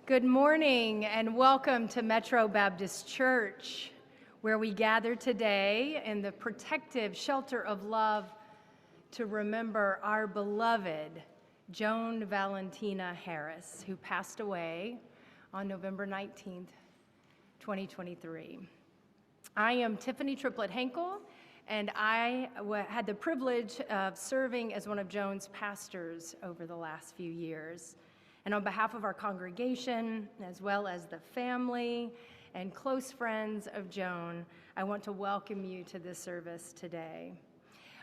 Good morning and welcome to Metro Baptist Church, where we gather today in the protective shelter of love to remember our beloved Joan Valentina Harris, who passed away on November 19th, 2023. I am Tiffany Triplett Henkel, and I had the privilege of serving as one of Joan's pastors over the last few years. And on behalf of our congregation, as well as the family and close friends of Joan, I want to welcome you to this service today.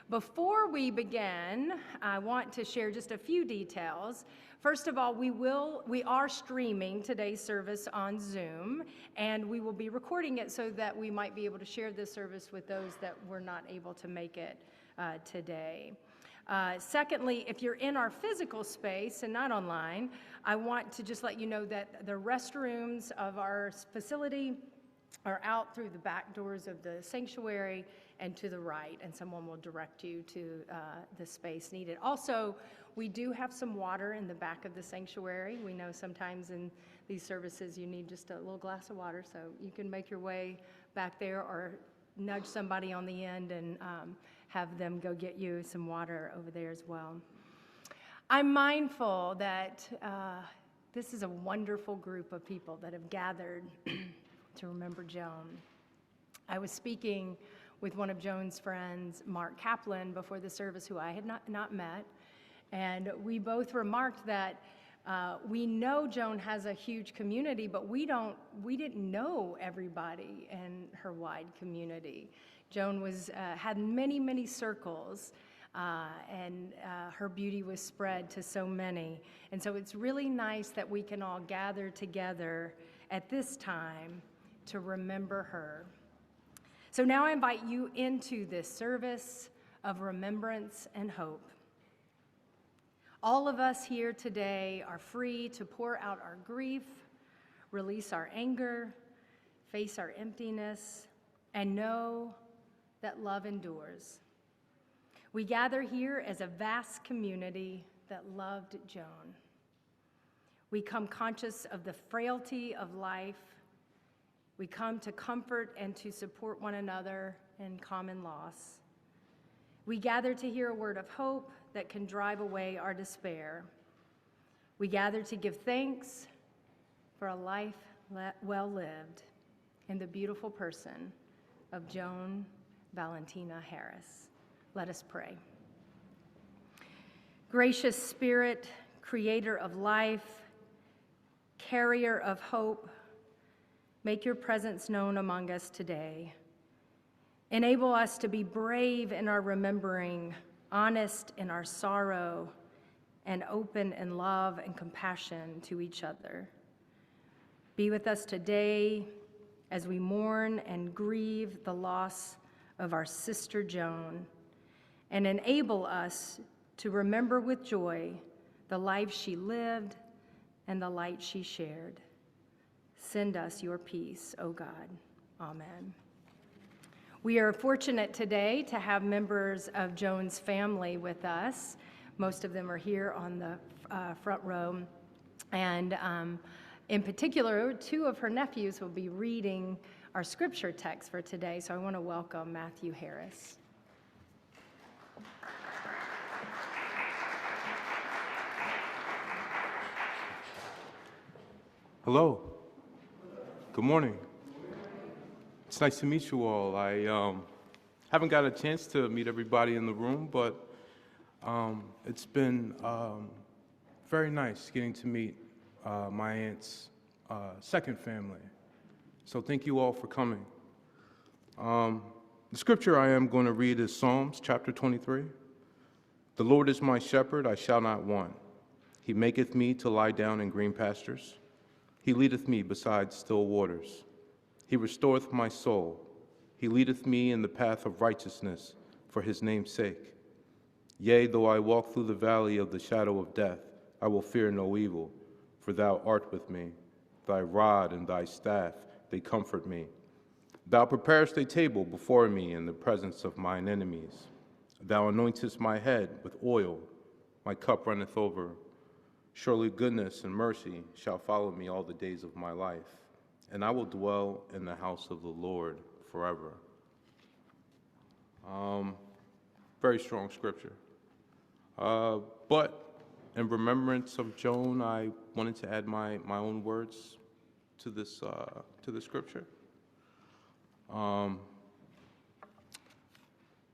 Before we begin, I want to share just a few details. First of all, we are streaming today's service on Zoom, and we will be recording it so that we might be able to share this service with those that were not able to make it today. Secondly, if you're in our physical space and not online, I want to just let you know that the restrooms of our facility are out through the back doors of the sanctuary and to the right, and someone will direct you to the space needed. Also, we do have some water in the back of the sanctuary. We know sometimes in these services you need just a little glass of water, so you can make your way back there or nudge somebody on the end and have them go get you some water over there as well. I'm mindful that this is a wonderful group of people that have gathered to remember Joan. I was speaking with one of Joan's friends, Mark Kaplan, before the service, who I had not met, and we both remarked that we know Joan has a huge community, but we didn't know everybody in her wide community. Joan had many circles, and her beauty was spread to so many. And so it's really nice that we can all gather together at this time to remember her. So now I invite you into this service of remembrance and hope. All of us here today are free to pour out our grief, release our anger, face our emptiness, and know that love endures. We gather here as a vast community that loved Joan. We come conscious of the frailty of life. We come to comfort and to support one another in common loss. We gather to hear a word of hope that can drive away our despair. We gather to give thanks for a life well lived in the beautiful person of Joan Valentina Harris. Let us pray. Gracious Spirit, creator of life, carrier of hope, make your presence known among us today. Enable us to be brave in our remembering, honest in our sorrow, and open in love and compassion to each other. Be with us today as we mourn and grieve the loss of our sister Joan, and enable us to remember with joy the life she lived and the light she shared. Send us your peace, O God. Amen. We are fortunate today to have members of Joan's family with us. Most of them are here on the front row. And in particular, two of her nephews will be reading our scripture text for today. So I want to welcome Matthew Harris. Hello. Good morning. It's nice to meet you all. I haven't got a chance to meet everybody in the room, but it's been very nice getting to meet my aunt's second family. So thank you all for coming. The scripture I am going to read is Psalms chapter 23. The Lord is my shepherd, I shall not want. He maketh me to lie down in green pastures. He leadeth me beside still waters. He restoreth my soul. He leadeth me in the path of righteousness for his name's sake. Yea, though I walk through the valley of the shadow of death, I will fear no evil, for thou art with me. Thy rod and thy staff, they comfort me. Thou preparest a table before me in the presence of mine enemies. Thou anointest my head with oil, my cup runneth over. Surely goodness and mercy shall follow me all the days of my life, and I will dwell in the house of the Lord forever. Very strong scripture. But in remembrance of Joan, I wanted to add my own words to this scripture.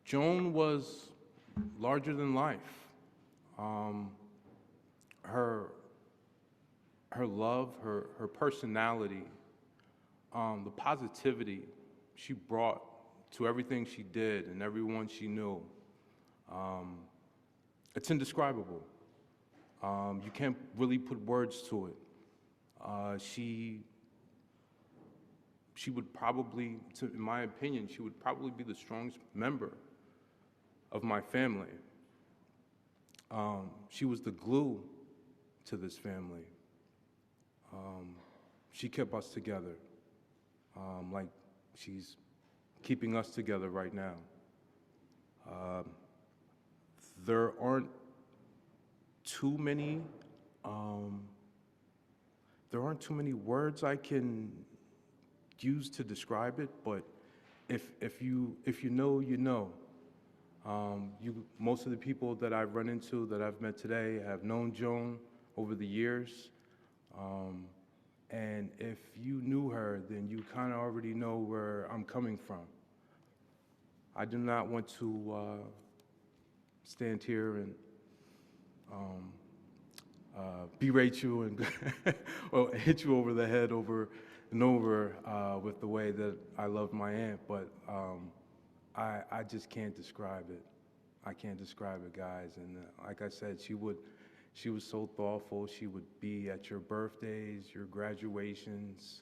Joan was larger than life. Her love, her personality, the positivity she brought to everything she did and everyone she knew, it's indescribable. You can't really put words to it. She would probably, in my opinion, she would probably be the strongest member of my family. She was the glue to this family. She kept us together, like she's keeping us together right now. There aren't too many words I can use to describe it, but if you know, you know. Most of the people that I've run into, that I've met today, have known Joan over the years. And if you knew her, then you kind of already know where I'm coming from. I do not want to stand here and berate you and or hit you over the head over and over with the way that I love my aunt, but I just can't describe it. I can't describe it, guys. And like I said, she was so thoughtful. She would be at your birthdays, your graduations,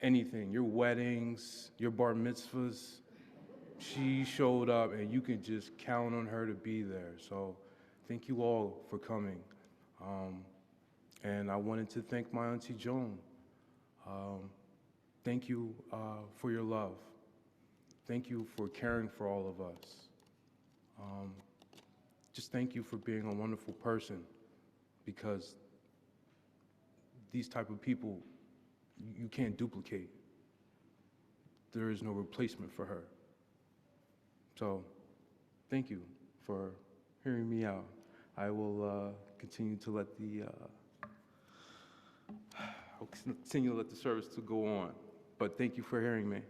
anything, your weddings, your bar mitzvahs. She showed up, and you can just count on her to be there. So thank you all for coming. And I wanted to thank my Auntie Joan. Thank you for your love. Thank you for caring for all of us. Just thank you for being a wonderful person, because these type of people you can't duplicate. There is no replacement for her. So thank you for hearing me out. I will continue to let the service to go on. But thank you for hearing me.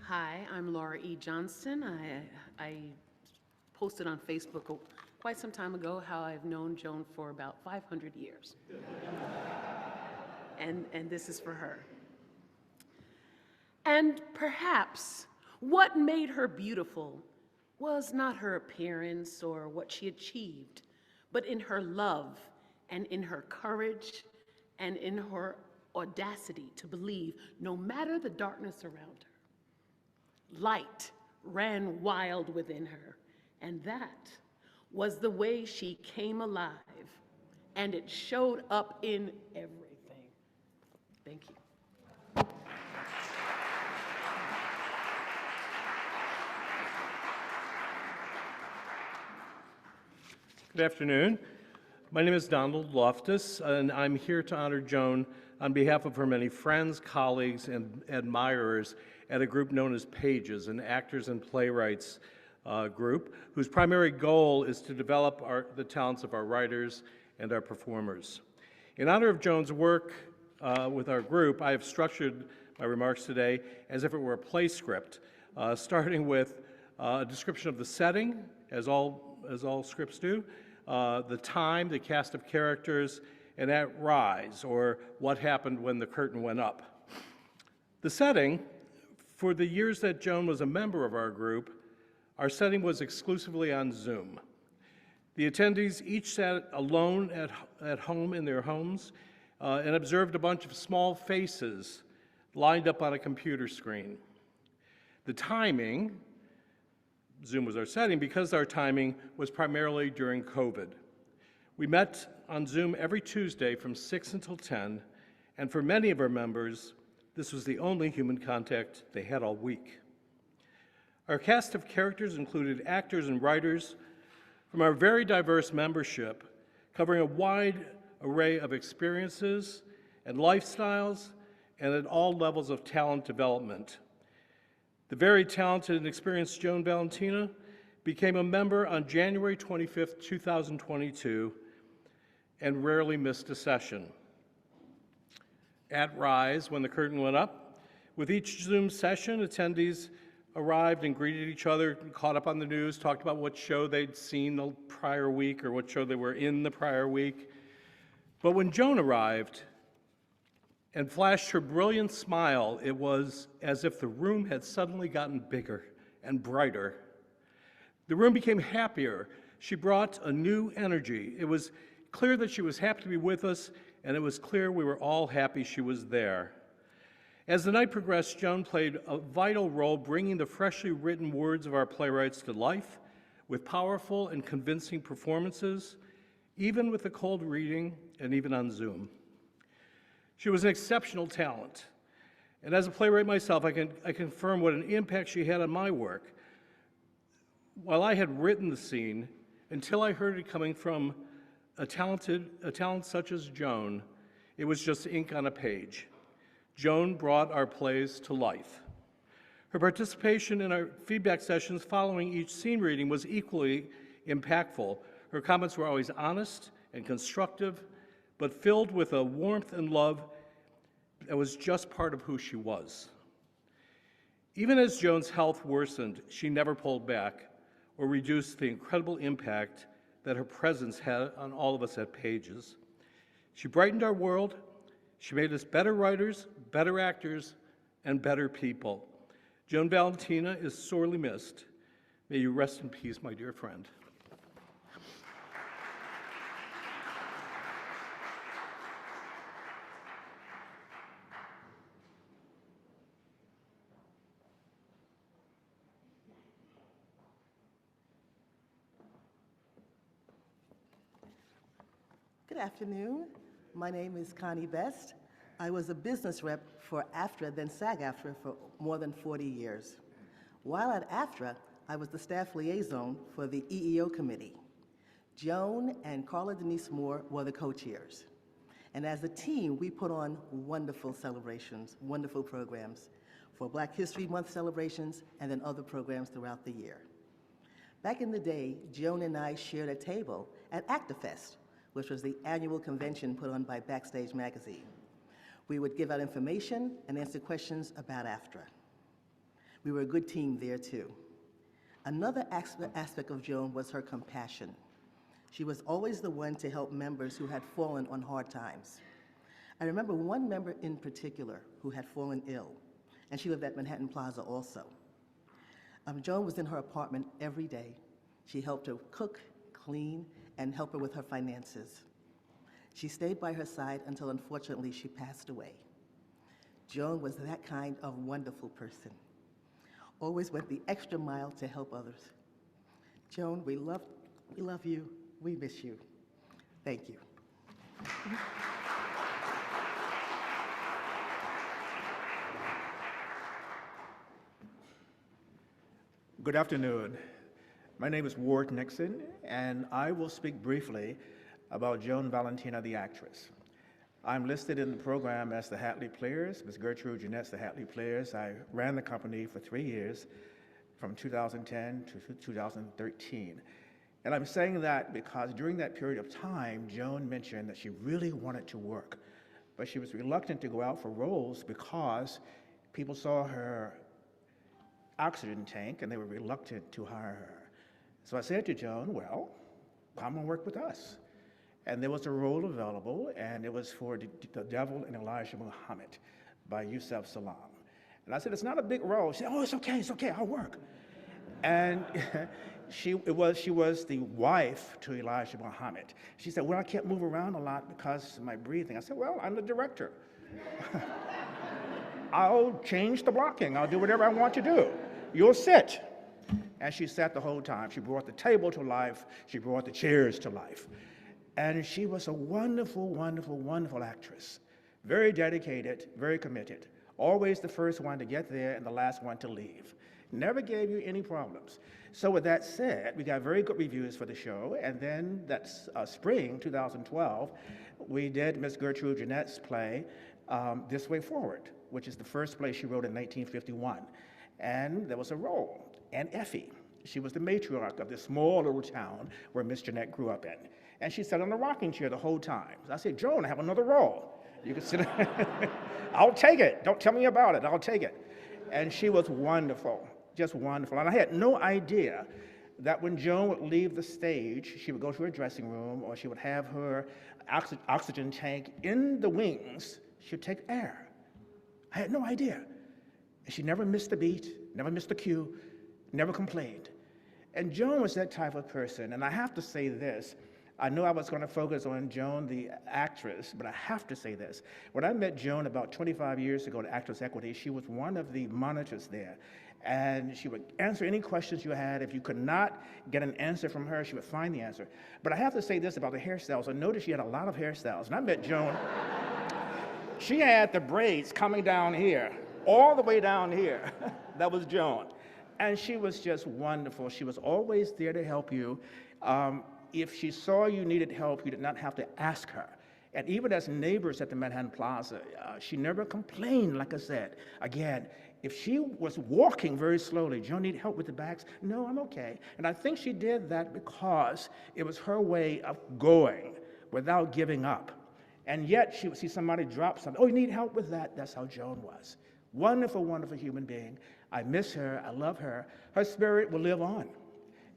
Hi, I'm Laura E. Johnston. I posted on Facebook quite some time ago how I've known Joan for about 500 years. and this is for her. And perhaps what made her beautiful was not her appearance or what she achieved, but in her love and in her courage and in her audacity to believe no matter the darkness around her, light ran wild within her, and that was the way she came alive, and it showed up in everything. Thank you. Good afternoon. My name is Donald Loftus, and I'm here to honor Joan on behalf of her many friends, colleagues, and admirers at a group known as Pages, an actors and playwrights group whose primary goal is to develop the talents of our writers and our performers. In honor of Joan's work with our group, I have structured my remarks today as if it were a play script, starting with a description of the setting, as all scripts do, the time, the cast of characters, and at rise, or what happened when the curtain went up. The setting, for the years that Joan was a member of our group, our setting was exclusively on Zoom. The attendees each sat alone at home in their homes and observed a bunch of small faces lined up on a computer screen. The timing, Zoom was our setting because our timing was primarily during COVID. We met on Zoom every Tuesday from 6 until 10 and for many of our members, this was the only human contact they had all week. Our cast of characters included actors and writers from our very diverse membership, covering a wide array of experiences and lifestyles and at all levels of talent development. The very talented and experienced Joan Valentina became a member on January 25th, 2022, and rarely missed a session. At Rise, when the curtain went up, with each Zoom session, attendees arrived and greeted each other, caught up on the news, talked about what show they'd seen the prior week or what show they were in the prior week. But when Joan arrived and flashed her brilliant smile, it was as if the room had suddenly gotten bigger and brighter. The room became happier. She brought a new energy. It was clear that she was happy to be with us, and it was clear we were all happy she was there. As the night progressed, Joan played a vital role bringing the freshly written words of our playwrights to life with powerful and convincing performances, even with the cold reading and even on Zoom. She was an exceptional talent, and as a playwright myself, I confirm what an impact she had on my work. While I had written the scene, until I heard it coming from a talent such as Joan, it was just ink on a page. Joan brought our plays to life. Her participation in our feedback sessions following each scene reading was equally impactful. Her comments were always honest and constructive, but filled with a warmth and love that was just part of who she was. Even as Joan's health worsened, she never pulled back or reduced the incredible impact that her presence had on all of us at Pages. She brightened our world. She made us better writers, better actors, and better people. Joan Valentina is sorely missed. May you rest in peace, my dear friend. Good afternoon. My name is Connie Best. I was a business rep for AFTRA, then SAG-AFTRA, for more than 40 years. While at AFTRA, I was the staff liaison for the EEO committee. Joan and Carla Denise Moore were the co-chairs. And as a team, we put on wonderful celebrations, wonderful programs for Black History Month celebrations and then other programs throughout the year. Back in the day, Joan and I shared a table at ActaFest, which was the annual convention put on by Backstage Magazine. We would give out information and answer questions about AFTRA. We were a good team there too. Another aspect of Joan was her compassion. She was always the one to help members who had fallen on hard times. I remember one member in particular who had fallen ill, and she lived at Manhattan Plaza also. Joan was in her apartment every day. She helped her cook, clean, and help her with her finances. She stayed by her side until, unfortunately, she passed away. Joan was that kind of wonderful person. Always went the extra mile to help others. Joan, we love you. We miss you. Thank you. Good afternoon. My name is Ward Nixon, and I will speak briefly about Joan Valentina, the actress. I'm listed in the program as the Hatley Players. Ms. Gertrude Jeanette's the Hatley Players. I ran the company for 3 years, from 2010 to 2013. And I'm saying that because during that period of time, Joan mentioned that she really wanted to work, but she was reluctant to go out for roles because people saw her oxygen tank and they were reluctant to hire her. So I said to Joan, well, come and work with us. And there was a role available, and it was for The Devil and Elijah Muhammad by Yusef Salaam. And I said, it's not a big role. She said, oh, it's okay, I'll work. And she was the wife to Elijah Muhammad. She said, well, I can't move around a lot because of my breathing. I said, well, I'm the director. I'll change the blocking. I'll do whatever I want to do. You'll sit. And she sat the whole time. She brought the table to life. She brought the chairs to life. And she was a wonderful, wonderful, wonderful actress. Very dedicated, very committed. Always the first one to get there and the last one to leave. Never gave you any problems. So with that said, we got very good reviews for the show, and then that spring, 2012, we did Miss Gertrude Jeanette's play, This Way Forward, which is the first play she wrote in 1951. And there was a role, and Effie. She was the matriarch of this small little town where Miss Jeanette grew up in. And she sat on a rocking chair the whole time. So I said, Joan, I have another role. You can sit. I'll take it. Don't tell me about it. I'll take it. And she was wonderful, just wonderful. And I had no idea that when Joan would leave the stage, she would go to her dressing room, or she would have her oxygen tank in the wings. She would take air. I had no idea. And she never missed a beat, never missed a cue, never complained. And Joan was that type of person. And I have to say this. I knew I was going to focus on Joan, the actress, but I have to say this. When I met Joan about 25 years ago at Actors Equity, she was one of the monitors there. And she would answer any questions you had. If you could not get an answer from her, she would find the answer. But I have to say this about the hairstyles. I noticed she had a lot of hairstyles. And I met Joan. She had the braids coming down here, all the way down here. That was Joan. And she was just wonderful. She was always there to help you. If she saw you needed help, you did not have to ask her. And even as neighbors at the Manhattan Plaza, she never complained, like I said. Again, if she was walking very slowly, Joan, need help with the bags? No, I'm okay. And I think she did that because it was her way of going without giving up. And yet she would see somebody drop something. Oh, you need help with that? That's how Joan was. Wonderful, wonderful human being. I miss her. I love her. Her spirit will live on.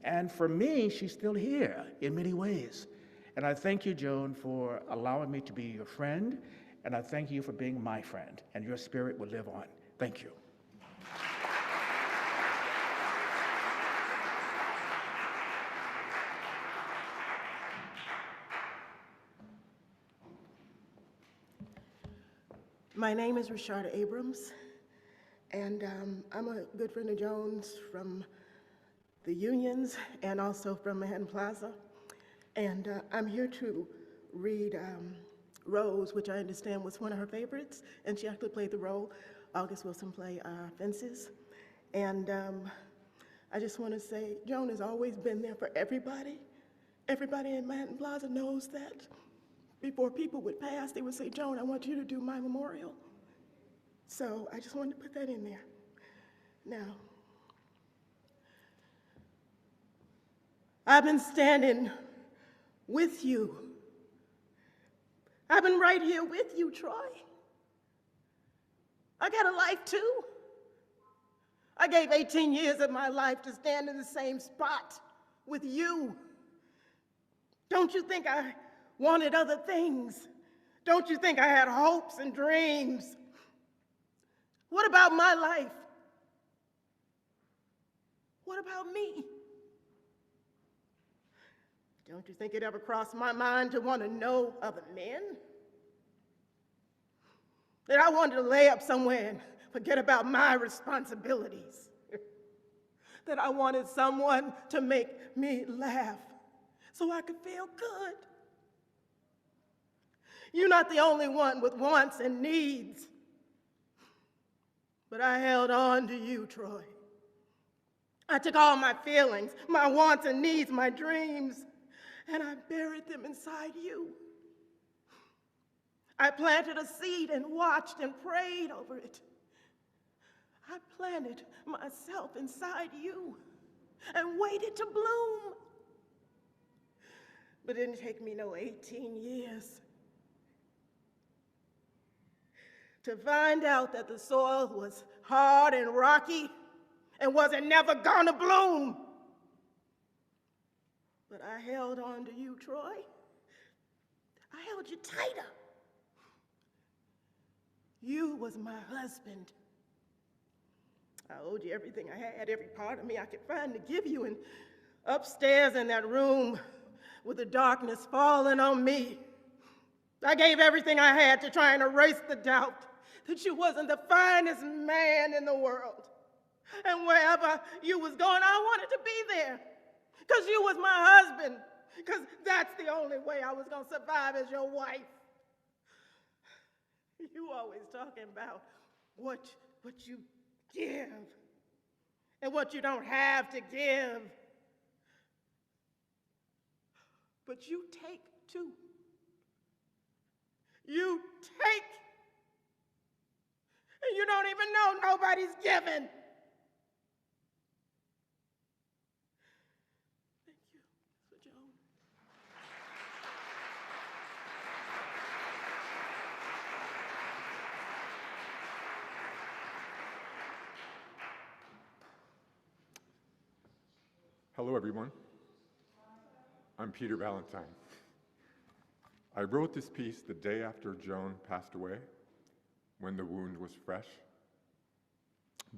And for me, she's still here in many ways. And I thank you, Joan, for allowing me to be your friend. And I thank you for being my friend. And your spirit will live on. Thank you. My name is Rashada Abrams, and I'm a good friend of Joan's from the Unions and also from Manhattan Plaza. And I'm here to read Rose, which I understand was one of her favorites, and she actually played the role. August Wilson played Fences. And I just want to say, Joan has always been there for everybody. Everybody in Manhattan Plaza knows that. Before people would pass, they would say, Joan, I want you to do my memorial. So I just wanted to put that in there. Now, I've been standing with you. I've been right here with you, Troy. I got a life too. I gave 18 years of my life to stand in the same spot with you. Don't you think I wanted other things? Don't you think I had hopes and dreams? What about my life? What about me? Don't you think it ever crossed my mind to want to know other men? That I wanted to lay up somewhere and forget about my responsibilities. That I wanted someone to make me laugh so I could feel good. You're not the only one with wants and needs. But I held on to you, Troy. I took all my feelings, my wants and needs, my dreams, and I buried them inside you. I planted a seed and watched and prayed over it. I planted myself inside you and waited to bloom. But it didn't take me no 18 years to find out that the soil was hard and rocky and wasn't never gonna bloom. But I held on to you, Troy. I held you tighter. You was my husband. I owed you everything I had, every part of me I could find to give you. And upstairs in that room with the darkness falling on me, I gave everything I had to try and erase the doubt that you wasn't the finest man in the world. And wherever you was going, I wanted to be there. Because you was my husband. Because that's the only way I was going to survive as your wife. You always talking about what you give and what you don't have to give. But you take too. You take, and you don't even know nobody's giving. Thank you, Mr. Joan. Hello, everyone. I'm Peter Valentine. I wrote this piece the day after Joan passed away, when the wound was fresh.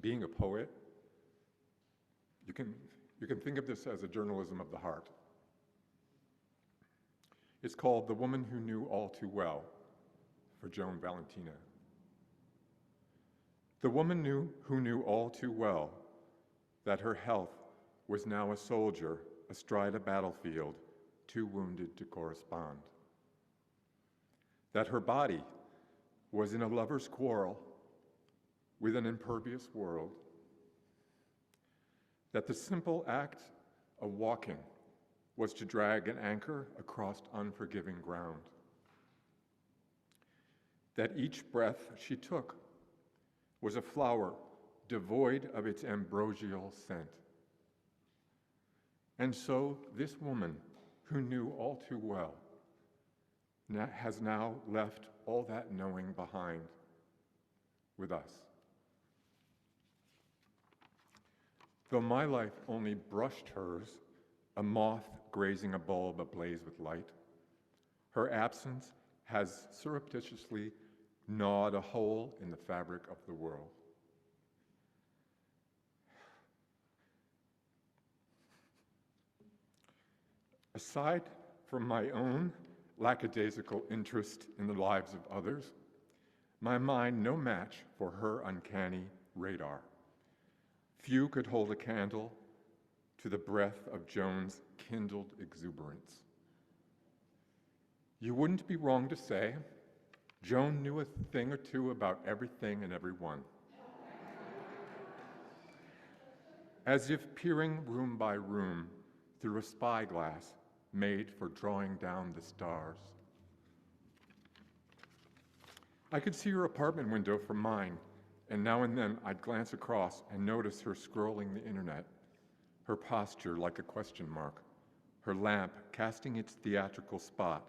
Being a poet, you can think of this as a journalism of the heart. It's called The Woman Who Knew All Too Well, for Joan Valentina. The woman who knew all too well that her health was now a soldier astride a battlefield, too wounded to correspond. That her body was in a lover's quarrel with an impervious world. That the simple act of walking was to drag an anchor across unforgiving ground. That each breath she took was a flower devoid of its ambrosial scent. And so this woman, who knew all too well, has now left all that knowing behind with us. Though my life only brushed hers, a moth grazing a bulb ablaze with light, her absence has surreptitiously gnawed a hole in the fabric of the world. Aside from my own lackadaisical interest in the lives of others, my mind no match for her uncanny radar. Few could hold a candle to the breath of Joan's kindled exuberance. You wouldn't be wrong to say, Joan knew a thing or two about everything and everyone. As if peering room by room through a spyglass made for drawing down the stars. I could see her apartment window from mine, and now and then I'd glance across and notice her scrolling the internet, her posture like a question mark, her lamp casting its theatrical spot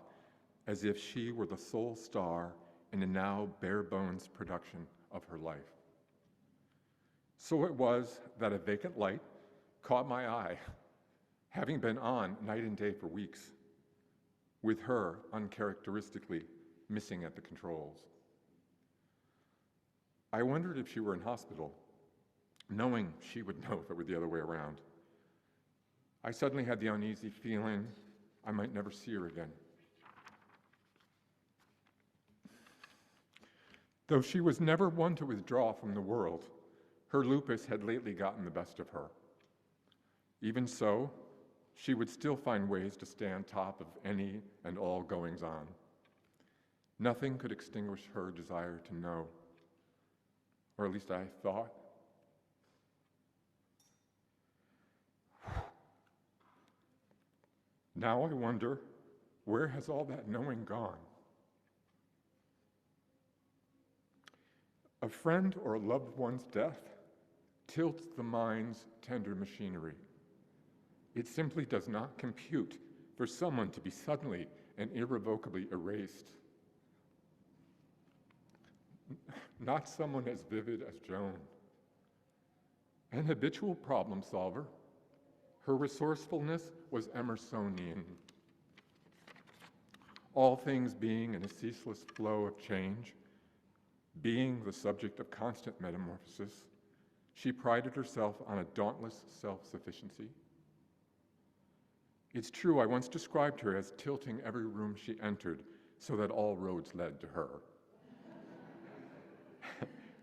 as if she were the sole star in a now bare-bones production of her life. So it was that a vacant light caught my eye, having been on night and day for weeks, with her uncharacteristically missing at the controls. I wondered if she were in hospital, knowing she would know if it were the other way around. I suddenly had the uneasy feeling I might never see her again. Though she was never one to withdraw from the world, her lupus had lately gotten the best of her. Even so, she would still find ways to stay on top of any and all goings-on. Nothing could extinguish her desire to know, or at least I thought. Now I wonder, where has all that knowing gone? A friend or a loved one's death tilts the mind's tender machinery. It simply does not compute for someone to be suddenly and irrevocably erased. Not someone as vivid as Joan. An habitual problem solver, her resourcefulness was Emersonian. All things being in a ceaseless flow of change, being the subject of constant metamorphosis, she prided herself on a dauntless self-sufficiency. It's true, I once described her as tilting every room she entered so that all roads led to her.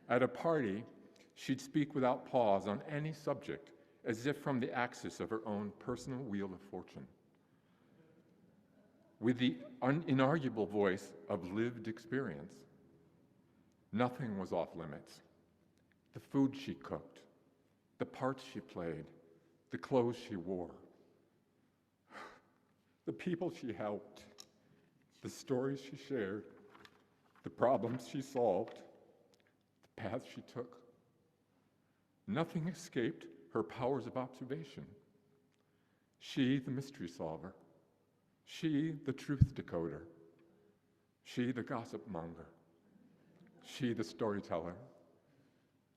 At a party, she'd speak without pause on any subject, as if from the axis of her own personal wheel of fortune. With the inarguable voice of lived experience, Nothing was off limits. The food she cooked, the parts she played, the clothes she wore, the people she helped, the stories she shared, the problems she solved, the paths she took. Nothing escaped her powers of observation. She, the mystery solver. She, the truth decoder. She, the gossip monger. She, the storyteller.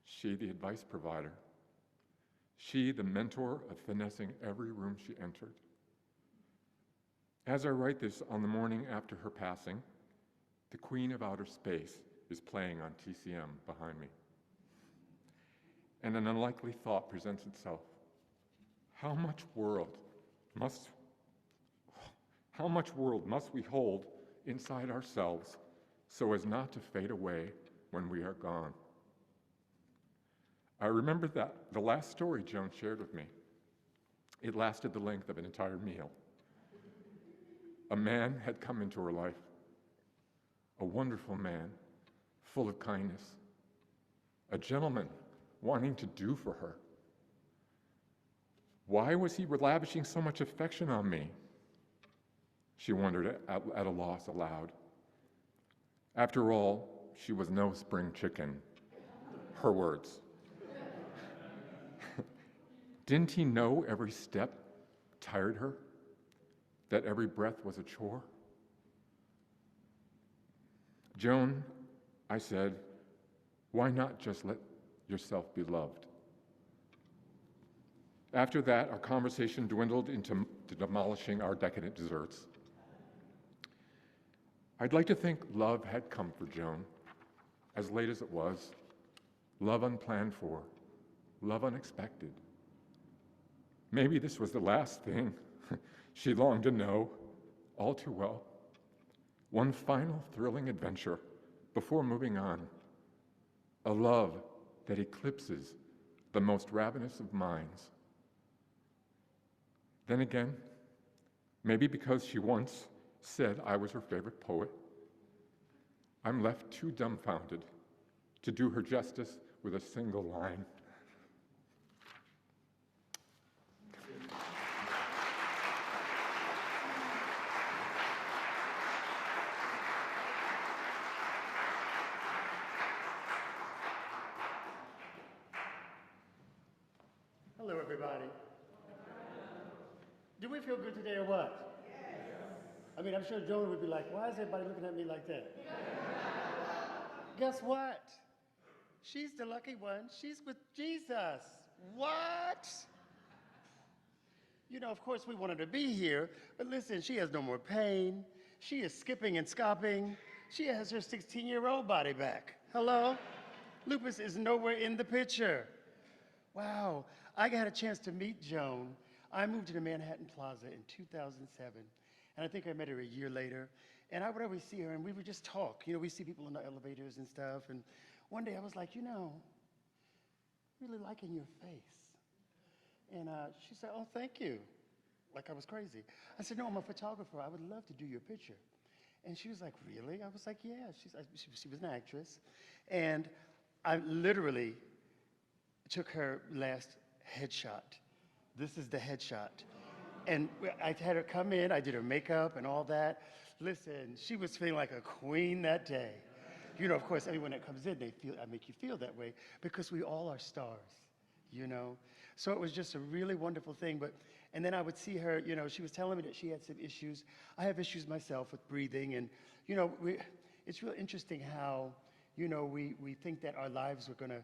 She, the advice provider. She, the mentor of finessing every room she entered. As I write this on the morning after her passing, the Queen of Outer Space is playing on TCM behind me. And an unlikely thought presents itself. How much world must we hold inside ourselves so as not to fade away when we are gone? I remember that the last story Joan shared with me, it lasted the length of an entire meal. A man had come into her life, a wonderful man, full of kindness, a gentleman wanting to do for her. Why was he lavishing so much affection on me? She wondered at a loss aloud. After all, she was no spring chicken. Her words. Didn't he know every step tired her? That every breath was a chore? Joan, I said, why not just let yourself be loved? After that, our conversation dwindled into demolishing our decadent desserts. I'd like to think love had come for Joan, as late as it was, love unplanned for, love unexpected. Maybe this was the last thing she longed to know all too well. One final thrilling adventure before moving on. A love that eclipses the most ravenous of minds. Then again, maybe because she once said I was her favorite poet, I'm left too dumbfounded to do her justice with a single line. Hello, everybody. Do we feel good today or what? Yes. I mean, I'm sure Joan would be like, why is everybody looking at me like that? Guess what? She's the lucky one. She's with Jesus. What? You know, of course, we wanted to be here, but listen, she has no more pain. She is skipping and scopping. She has her 16-year-old body back. Hello? Lupus is nowhere in the picture. Wow, I got a chance to meet Joan. I moved into Manhattan Plaza in 2007, and I think I met her a year later. And I would always see her, and we would just talk. You know, we see people in the elevators and stuff. And one day I was like, you know, really liking your face. And she said, oh, thank you. Like I was crazy. I said, no, I'm a photographer. I would love to do your picture. And she was like, really? I was like, yeah. She was an actress. And I literally took her last headshot. This is the headshot. And I had her come in, I did her makeup and all that. Listen, she was feeling like a queen that day. You know, of course, everyone that comes in, I make you feel that way because we all are stars, you know? So it was just a really wonderful thing. And then I would see her, you know, she was telling me that she had some issues. I have issues myself with breathing. And, you know, it's really interesting how, you know, we think that our lives are going to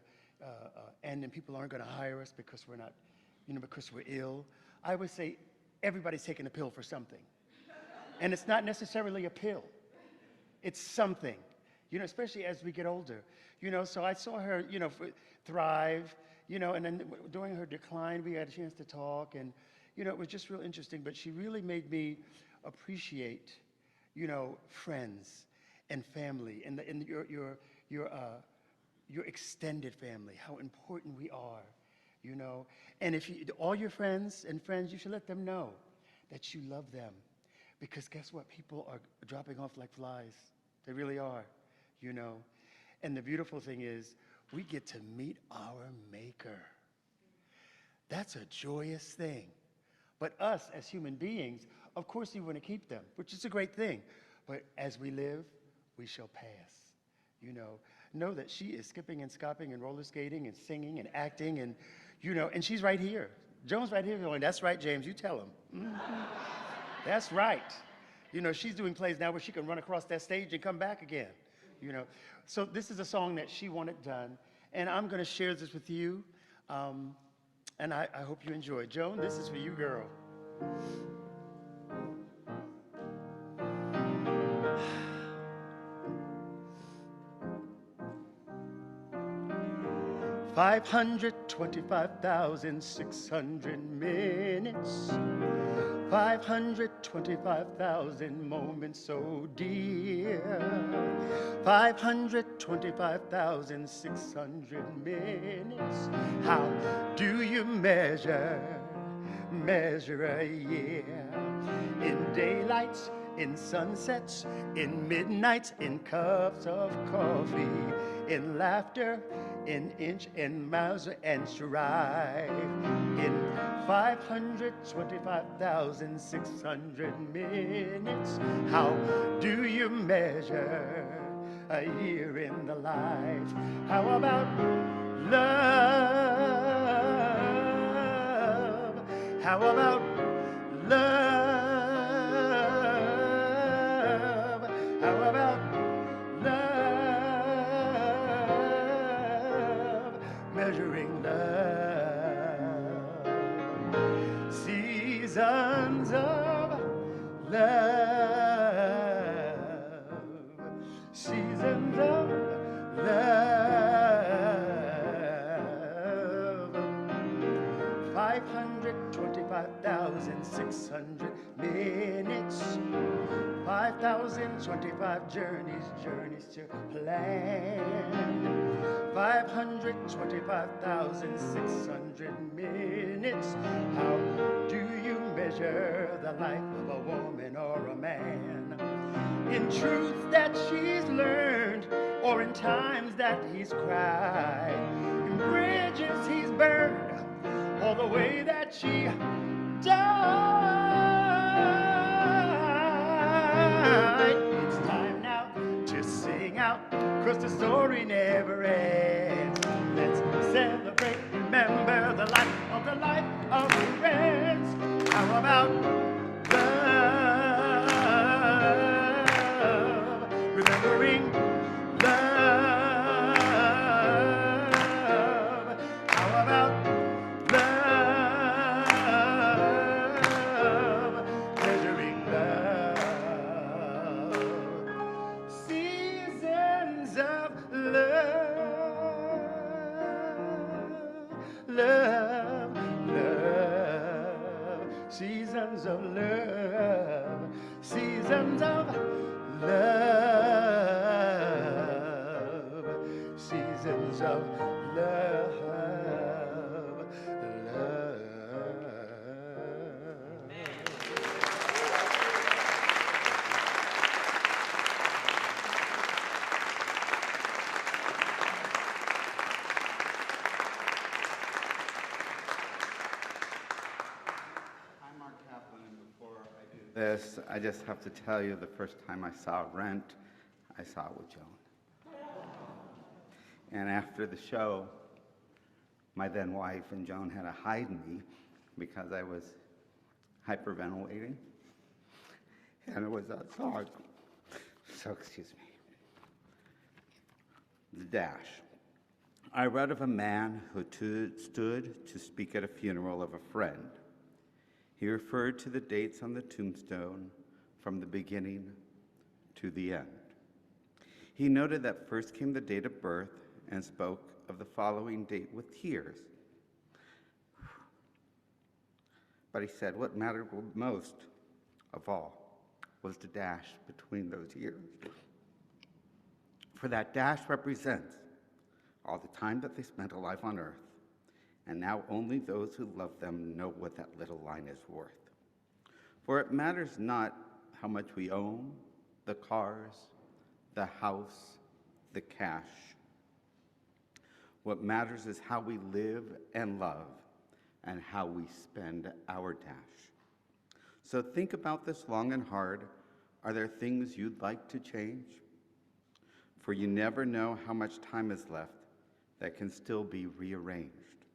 end and people aren't going to hire us because we're not, you know, because we're ill. I would say everybody's taking a pill for something. And it's not necessarily a pill. It's something, you know, especially as we get older. You know, so I saw her, you know, thrive, you know, and then during her decline, we had a chance to talk. And, you know, it was just real interesting. But she really made me appreciate, you know, friends and family and your extended family, how important we are, you know. And if all your friends, you should let them know that you love them. Because guess what? People are dropping off like flies. They really are, you know. And the beautiful thing is, we get to meet our Maker. That's a joyous thing. But us as human beings, of course, you want to keep them, which is a great thing. But as we live, we shall pass. Know that she is skipping and scopping and roller skating and singing and acting and, and she's right here. Joan's right here going, that's right, James, you tell him. Mm-hmm. That's right. She's doing plays now where she can run across that stage and come back again. So this is a song that she wanted done, and I'm going to share this with you, and I hope you enjoy. Joan, this is for you, girl. 525,600 minutes, 525,000 moments so dear, 525,600 minutes. How do you measure a year? In daylights, in sunsets, in midnights, in cups of coffee, in laughter, in inch, in miles, and stride, in 525,600 minutes. How do you measure a year in the life? How about love? How about love? How about love? Measuring love. Seasons of love. Seasons of love. 525,600 minutes. 5,025 journeys to plan. 525,600 minutes. How do you measure the life of a woman or a man? In truths that she's learned, or in times that he's cried, in bridges he's burned, or the way that she died. It's time now to sing out, 'cause the story never ends. Let's celebrate, remember the life of friends. How about love? Remembering love. How about love? Measuring love. Seasons of love. Love, love. Seasons of love. Seasons of love. Seasons of love. Love. I'm Mark Kaplan, and before I do this, I just have to tell you the first time I saw Rent, I saw it with Joan. And after the show, my then wife and Joan had to hide me because I was hyperventilating. And it was that song. So, excuse me. The Dash. I read of a man who stood to speak at a funeral of a friend. He referred to the dates on the tombstone from the beginning to the end. He noted that first came the date of birth and spoke of the following date with tears. But he said what mattered most of all was the dash between those years. For that dash represents all the time that they spent alive on earth, and now only those who love them know what that little line is worth. For it matters not how much we own, the cars, the house, the cash. What matters is how we live and love and how we spend our dash. So think about this long and hard. Are there things you'd like to change? For you never know how much time is left that can still be rearranged.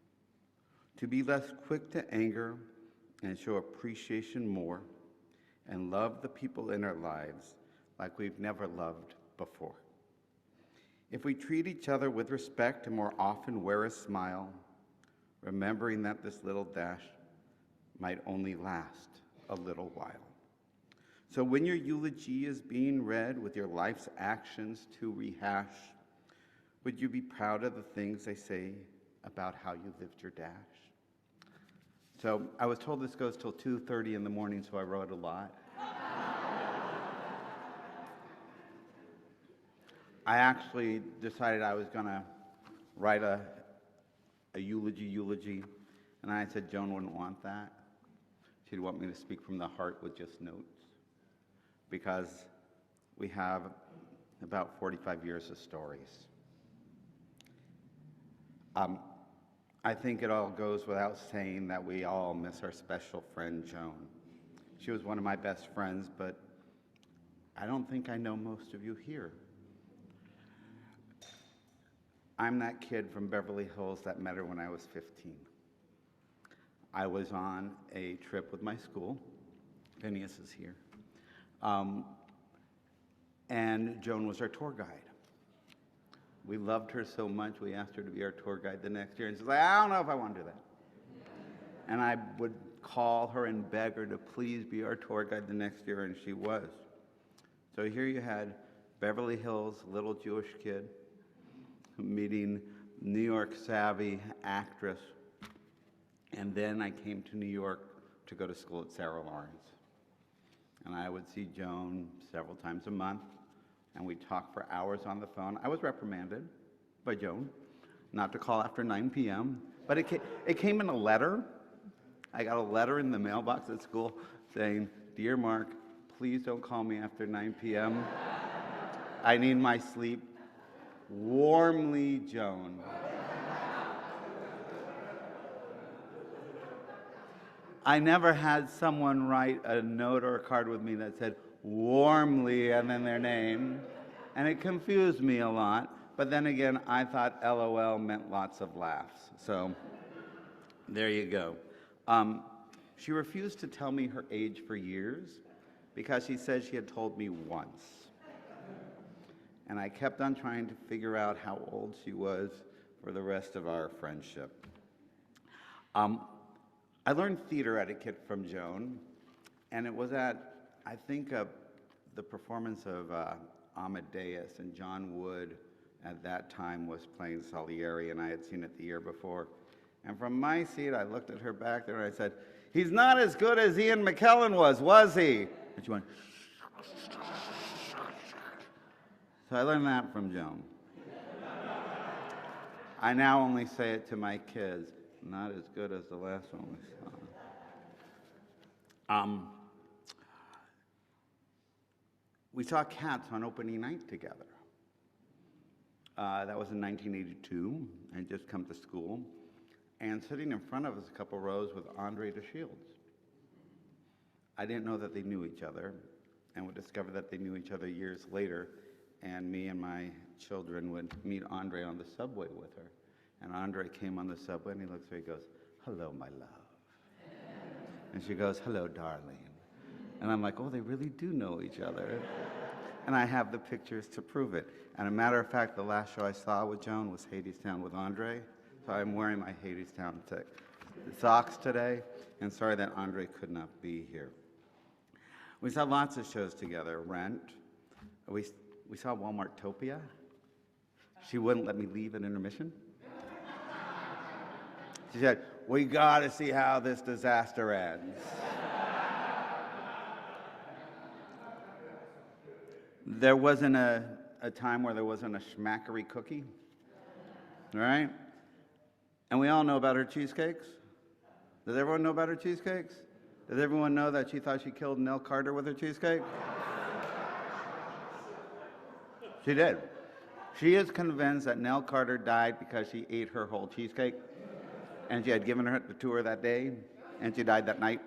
To be less quick to anger and show appreciation more and love the people in our lives like we've never loved before. If we treat each other with respect and more often wear a smile, remembering that this little dash might only last a little while. So when your eulogy is being read with your life's actions to rehash, would you be proud of the things they say about how you lived your dash? So I was told this goes till 2:30 in the morning, so I wrote a lot. I actually decided I was going to write a eulogy, and I said Joan wouldn't want that. She'd want me to speak from the heart with just notes, because we have about 45 years of stories. I think it all goes without saying that we all miss our special friend Joan. She was one of my best friends, but I don't think I know most of you here. I'm that kid from Beverly Hills that met her when I was 15. I was on a trip with my school. Phineas is here. And Joan was our tour guide. We loved her so much, we asked her to be our tour guide the next year. And she's like, I don't know if I want to do that. And I would call her and beg her to please be our tour guide the next year, and she was. So here you had Beverly Hills, little Jewish kid, meeting New York savvy actress. And then I came to New York to go to school at Sarah Lawrence. And I would see Joan several times a month, and we'd talk for hours on the phone. I was reprimanded by Joan not to call after 9 p.m., but it came in a letter. I got a letter in the mailbox at school saying, Dear Mark, please don't call me after 9 p.m. I need my sleep. Warmly, Joan. I never had someone write a note or a card with me that said warmly and then their name, and it confused me a lot. But then again, I thought LOL meant lots of laughs. So there you go. She refused to tell me her age for years because she said she had told me once. And I kept on trying to figure out how old she was for the rest of our friendship. I learned theater etiquette from Joan, and it was at, I think, the performance of Amadeus, and John Wood at that time was playing Salieri, and I had seen it the year before. And from my seat, I looked at her back there, and I said, he's not as good as Ian McKellen was he? And she went, so I learned that from Joan. I now only say it to my kids, not as good as the last one we saw. We saw Cats on opening night together. That was in 1982. I had just come to school. And sitting in front of us a couple rows with Andre DeShields. I didn't know that they knew each other, and would discover that they knew each other years later. And me and my children would meet Andre on the subway with her. And Andre came on the subway, and he looks at her, he goes, hello, my love. And she goes, hello, darling. And I'm like, oh, they really do know each other. And I have the pictures to prove it. And a matter of fact, the last show I saw with Joan was Hadestown with Andre. So I'm wearing my Hadestown socks today. And sorry that Andre could not be here. We saw lots of shows together. Rent. We saw Walmartopia. She wouldn't let me leave at intermission. She said, we got to see how this disaster ends. There wasn't a time where there wasn't a schmackery cookie, right? And we all know about her cheesecakes. Does everyone know about her cheesecakes? Does everyone know that she thought she killed Nell Carter with her cheesecake? She did. She is convinced that Nell Carter died because she ate her whole cheesecake, and she had given her the tour that day, and she died that night.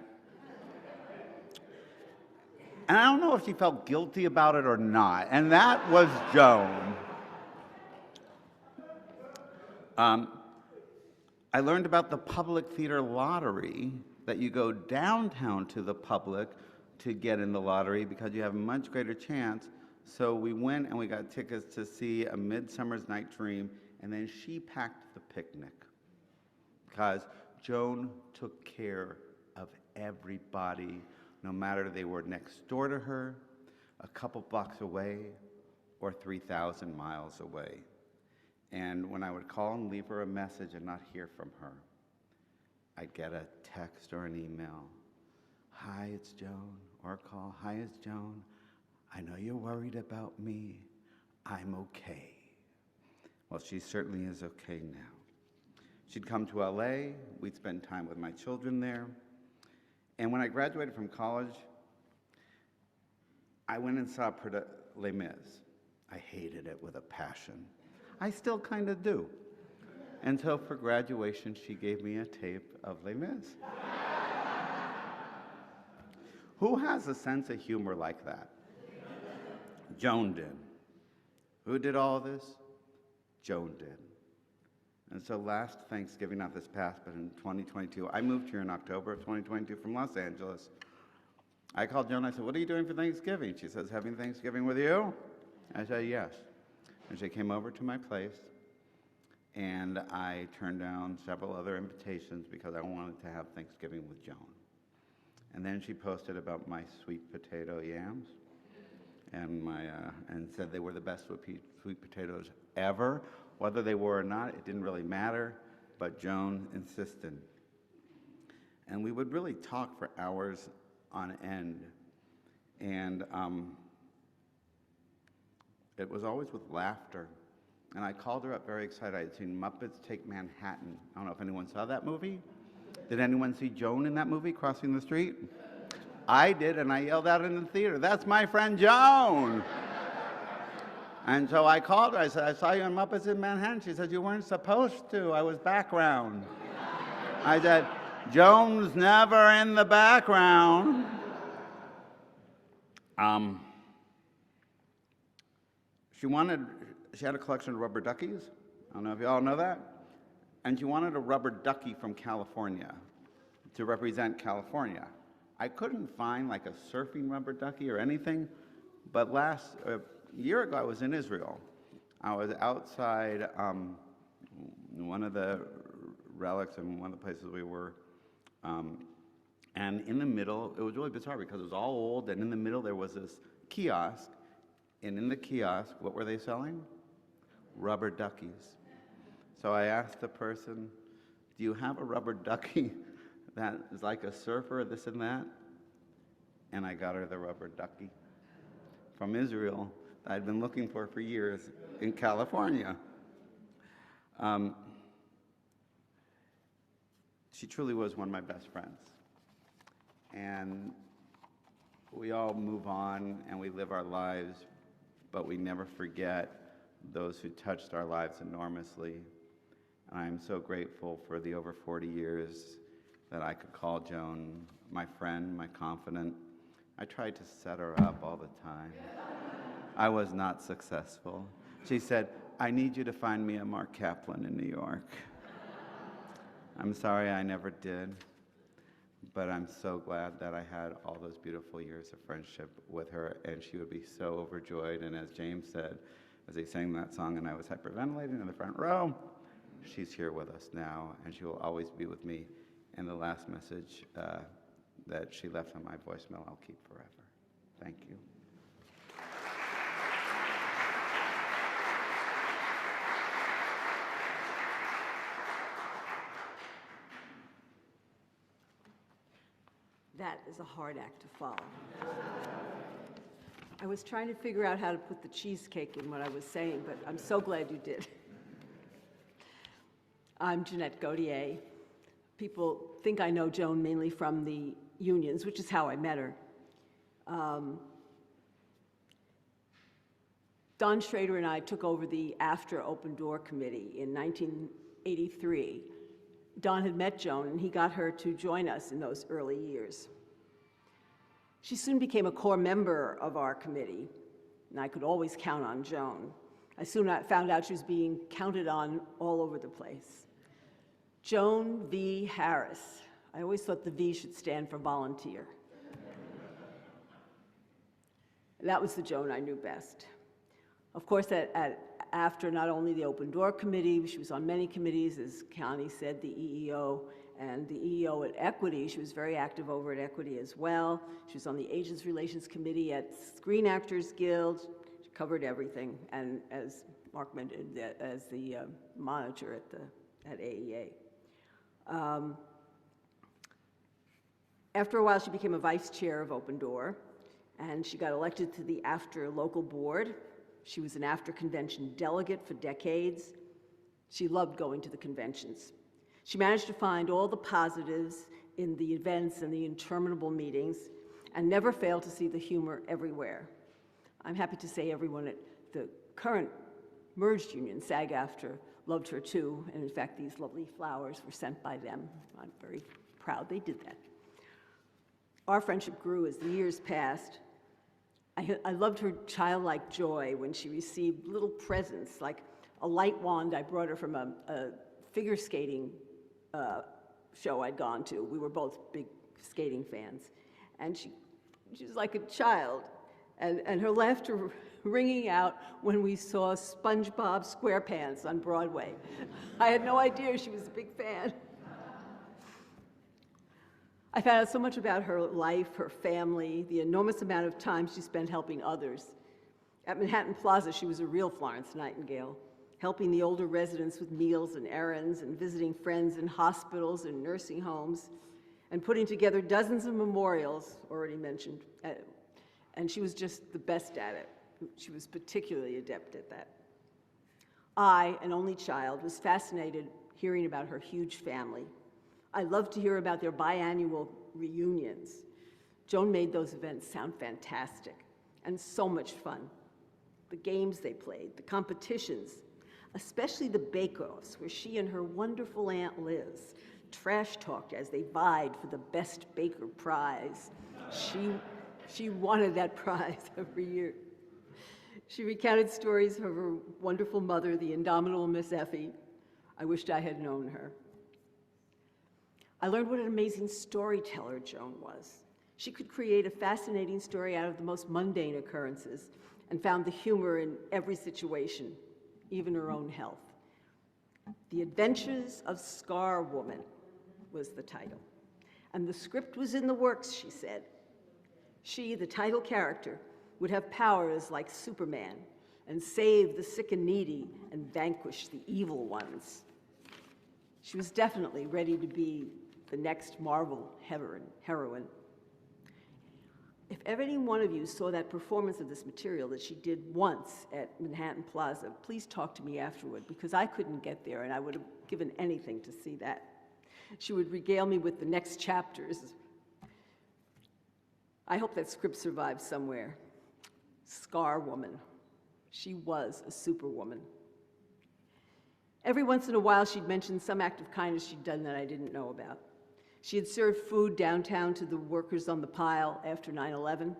And I don't know if she felt guilty about it or not, and that was Joan. I learned about the public theater lottery, that you go downtown to the public to get in the lottery because you have a much greater chance. So we went and we got tickets to see A Midsummer's Night Dream, and then she packed the picnic because Joan took care of everybody, no matter they were next door to her, a couple blocks away, or 3,000 miles away. And when I would call and leave her a message and not hear from her, I'd get a text or an email. Hi, it's Joan. Or a call. Hi, it's Joan. I know you're worried about me. I'm okay. Well, she certainly is okay now. She'd come to LA. We'd spend time with my children there. And when I graduated from college, I went and saw Les Mis. I hated it with a passion. I still kind of do. And so for graduation, she gave me a tape of Les Mis. Who has a sense of humor like that? Joan did. Who did all this? Joan did. And so last Thanksgiving, not this past, but in 2022, I moved here in October of 2022 from Los Angeles. I called Joan, I said, what are you doing for Thanksgiving? She says, having Thanksgiving with you? I said, yes. And she came over to my place, and I turned down several other invitations because I wanted to have Thanksgiving with Joan. And then she posted about my sweet potato yams, and and said they were the best sweet potatoes ever. Whether they were or not, it didn't really matter, but Joan insisted. And we would really talk for hours on end. And it was always with laughter. And I called her up very excited. I had seen Muppets Take Manhattan. I don't know if anyone saw that movie. Did anyone see Joan in that movie, crossing the street? I did, and I yelled out in the theater, that's my friend Joan. And so I called her. I said, I saw you in Muppets in Manhattan. She said, you weren't supposed to. I was background. I said, Joan's never in the background. She had a collection of rubber duckies. I don't know if you all know that. And she wanted a rubber ducky from California to represent California. I couldn't find like a surfing rubber ducky or anything, but a year ago I was in Israel. I was outside one of the relics and one of the places we were, and in the middle, it was really bizarre because it was all old, and in the middle there was this kiosk, and in the kiosk, what were they selling? Rubber duckies. So I asked the person, do you have a rubber ducky that is like a surfer, this and that? And I got her the rubber ducky from Israel that I'd been looking for years in California. She truly was one of my best friends. And we all move on and we live our lives, but we never forget those who touched our lives enormously. And I'm so grateful for the over 40 years that I could call Joan my friend, my confidant. I tried to set her up all the time. I was not successful. She said, I need you to find me a Mark Kaplan in New York. I'm sorry I never did, but I'm so glad that I had all those beautiful years of friendship with her, and she would be so overjoyed. And as James said, as he sang that song and I was hyperventilating in the front row, she's here with us now, and she will always be with me. And the last message that she left on my voicemail, I'll keep forever. Thank you. That is a hard act to follow. I was trying to figure out how to put the cheesecake in what I was saying, but I'm so glad you did. I'm Jeanette Gautier. People think I know Joan mainly from the unions, which is how I met her. Don Schrader and I took over the AFTRA Open Door Committee in 1983. Don had met Joan, and he got her to join us in those early years. She soon became a core member of our committee, and I could always count on Joan. I soon found out she was being counted on all over the place. Joan V. Harris. I always thought the V should stand for volunteer. That was the Joan I knew best. Of course, after not only the Open Door Committee, she was on many committees, as Connie said, the EEO, and the EEO at Equity. She was very active over at Equity as well. She was on the Agents Relations Committee at Screen Actors Guild. She covered everything, and as Mark mentioned, as the monitor at AEA. After a while, she became a vice chair of Open Door, and she got elected to the AFTRA local board. She was an AFTRA convention delegate for decades. She loved going to the conventions. She managed to find all the positives in the events and the interminable meetings, and never failed to see the humor everywhere. I'm happy to say everyone at the current merged union, SAG-AFTRA, loved her too, and in fact, these lovely flowers were sent by them. I'm very proud they did that. Our friendship grew as the years passed. I loved her childlike joy when she received little presents, like a light wand I brought her from a figure skating show I'd gone to. We were both big skating fans. And she was like a child, and her laughter ringing out when we saw SpongeBob SquarePants on Broadway. I had no idea she was a big fan. I found out so much about her life, her family, the enormous amount of time she spent helping others. At Manhattan Plaza, she was a real Florence Nightingale, helping the older residents with meals and errands, and visiting friends in hospitals and nursing homes, and putting together dozens of memorials, already mentioned. And she was just the best at it. She was particularly adept at that. I, an only child, was fascinated hearing about her huge family. I loved to hear about their biannual reunions. Joan made those events sound fantastic and so much fun. The games they played, the competitions, especially the bake-offs where she and her wonderful Aunt Liz trash-talked as they vied for the best baker prize. She wanted that prize every year. She recounted stories of her wonderful mother, the indomitable Miss Effie. I wished I had known her. I learned what an amazing storyteller Joan was. She could create a fascinating story out of the most mundane occurrences and found the humor in every situation, even her own health. The Adventures of Scar Woman was the title. And the script was in the works, she said. She, the title character, would have powers like Superman and save the sick and needy and vanquish the evil ones. She was definitely ready to be the next Marvel heroine. If ever any one of you saw that performance of this material that she did once at Manhattan Plaza, please talk to me afterward, because I couldn't get there and I would have given anything to see that. She would regale me with the next chapters. I hope that script survives somewhere. Scar Woman. She was a superwoman. Every once in a while, she'd mention some act of kindness she'd done that I didn't know about. She had served food downtown to the workers on the pile after 9/11.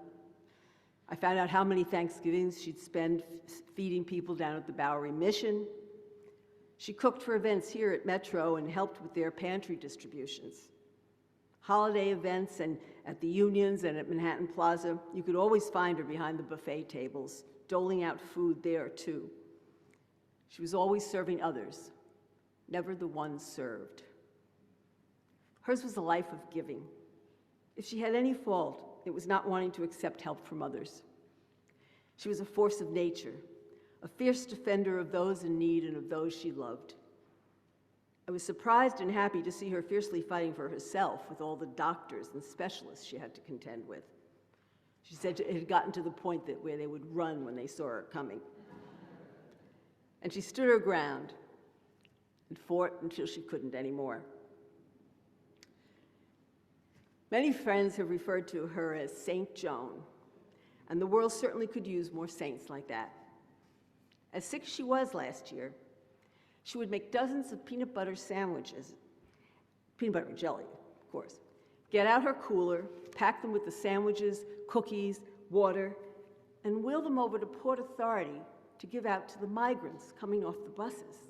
I found out how many Thanksgivings she'd spend feeding people down at the Bowery Mission. She cooked for events here at Metro and helped with their pantry distributions. Holiday events and at the unions and at Manhattan Plaza, you could always find her behind the buffet tables, doling out food there too. She was always serving others, never the one served. Hers was a life of giving. If she had any fault, it was not wanting to accept help from others. She was a force of nature, a fierce defender of those in need and of those she loved. I was surprised and happy to see her fiercely fighting for herself with all the doctors and specialists she had to contend with. She said it had gotten to the point where they would run when they saw her coming. And she stood her ground and fought until she couldn't anymore. Many friends have referred to her as Saint Joan, and the world certainly could use more saints like that. As sick as she was last year, she would make dozens of peanut butter sandwiches, peanut butter and jelly, of course, get out her cooler, pack them with the sandwiches, cookies, water, and wheel them over to Port Authority to give out to the migrants coming off the buses.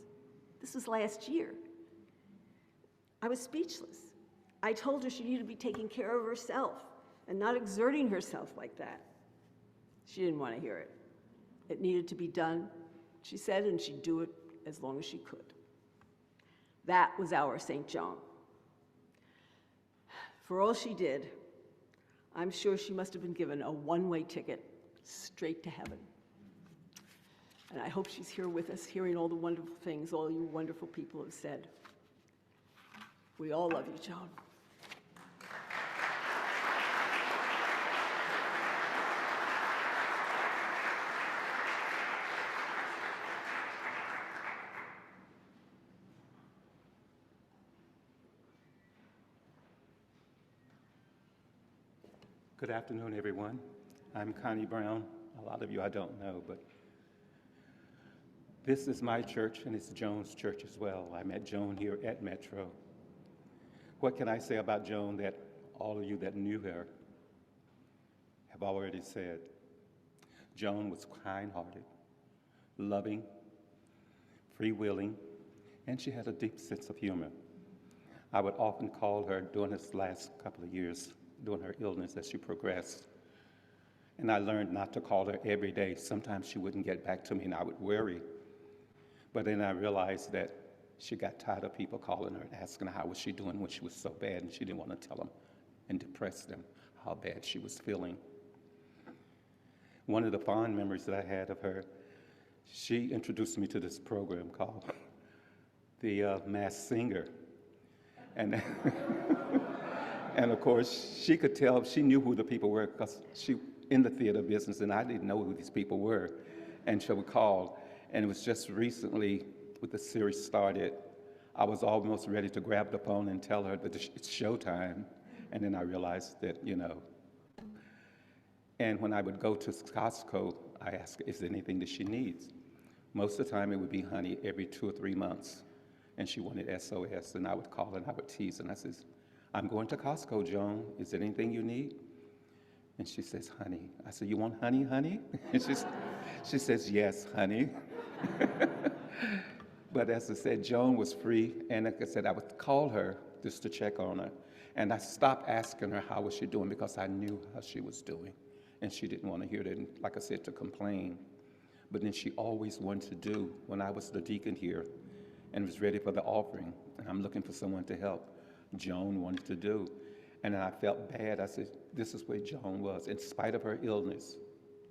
This was last year. I was speechless. I told her she needed to be taking care of herself and not exerting herself like that. She didn't want to hear it. It needed to be done, she said, and she'd do it as long as she could. That was our St. Joan. For all she did, I'm sure she must have been given a one-way ticket straight to heaven. And I hope she's here with us, hearing all the wonderful things all you wonderful people have said. We all love you, Joan. Good afternoon, everyone. I'm Connie Brown. A lot of you I don't know, but this is my church, and it's Joan's church as well. I met Joan here at Metro. What can I say about Joan that all of you that knew her have already said? Joan was kind-hearted, loving, free-willing, and she had a deep sense of humor. I would often call her during this last couple of years, during her illness as she progressed. And I learned not to call her every day. Sometimes she wouldn't get back to me and I would worry. But then I realized that she got tired of people calling her and asking her how was she doing when she was so bad, and she didn't want to tell them and depress them how bad she was feeling. One of the fond memories that I had of her, she introduced me to this program called The Masked Singer. And and of course, she could tell, she knew who the people were because she in the theater business, and I didn't know who these people were. And she would call, and it was just recently, with the series started, I was almost ready to grab the phone and tell her that it's showtime. And then I realized that, and when I would go to Costco, I asked her, is there anything that she needs? Most of the time, it would be honey every 2 or 3 months. And she wanted SOS, and I would call and I would tease, and I says, I'm going to Costco, Joan. Is there anything you need? And she says, honey. I said, you want honey, honey? And she says, yes, honey. But as I said, Joan was free, and like I said, I would call her just to check on her. And I stopped asking her how was she doing because I knew how she was doing. And she didn't want to hear that, and like I said, to complain. But then she always wanted to do, when I was the deacon here and was ready for the offering, and I'm looking for someone to help, Joan wanted to do. And I felt bad. I said, this is where Joan was. In spite of her illness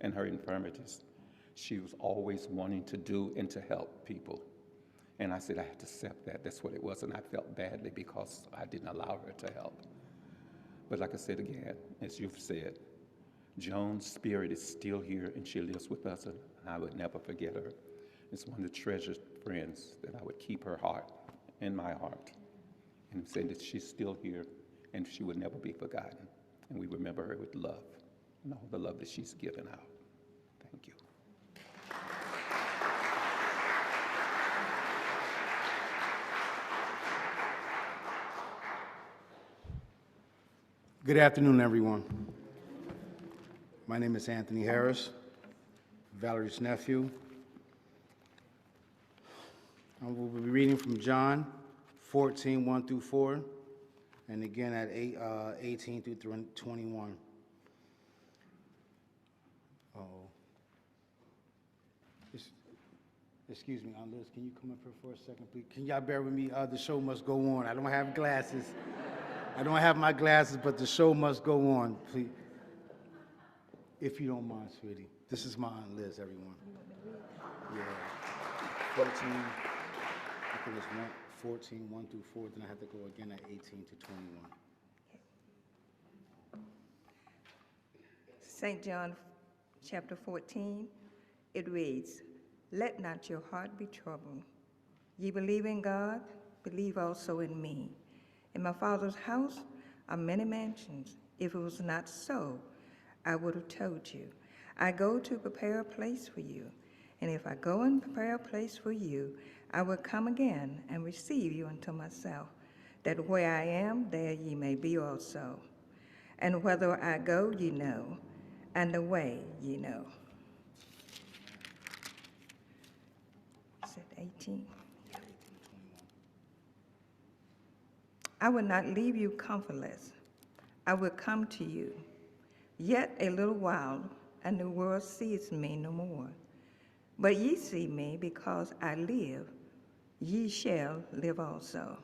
and her infirmities, she was always wanting to do and to help people. And I said, I had to accept that. That's what it was. And I felt badly because I didn't allow her to help. But like I said again, as you've said, Joan's spirit is still here and she lives with us, and I would never forget her. It's one of the treasured friends that I would keep her heart in my heart and say that she's still here and she would never be forgotten. And we remember her with love and all the love that she's given out. Thank you. Good afternoon, everyone. My name is Anthony Harris, Valerie's nephew. I will be reading from John 14, 1 through 4, and again at 18 through 21. Excuse me, Aunt Liz, can you come up here for a second, please? Can y'all bear with me? The show must go on. I don't have glasses. I don't have my glasses, but the show must go on, please. If you don't mind, sweetie. This is my Aunt Liz, everyone. Yeah. 14, I think it's 14, 1 through 4, then I have to go again at 18 to 21. St. John chapter 14, it reads, let not your heart be troubled. Ye believe in God, believe also in me. In my Father's house are many mansions. If it was not so, I would have told you. I go to prepare a place for you. And if I go and prepare a place for you, I will come again and receive you unto myself, that where I am, there ye may be also. And whither I go, ye know, and the way ye know. Is it 18? I will not leave you comfortless. I will come to you. Yet a little while, and the world sees me no more. But ye see me, because I live, ye shall live also.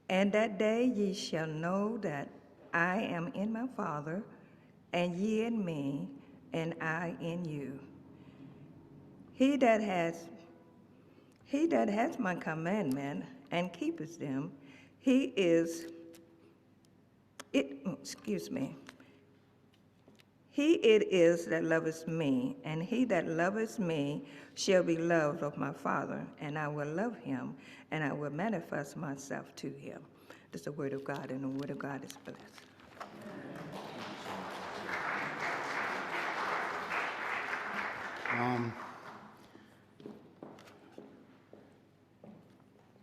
And that day ye shall know that I am in my Father, and ye in me, and I in you. He that has my commandment and keepeth them, he it is that loveth me, and he that loveth me shall be loved of my Father, and I will love him, and I will manifest myself to him. This is the word of God, and the word of God is blessed.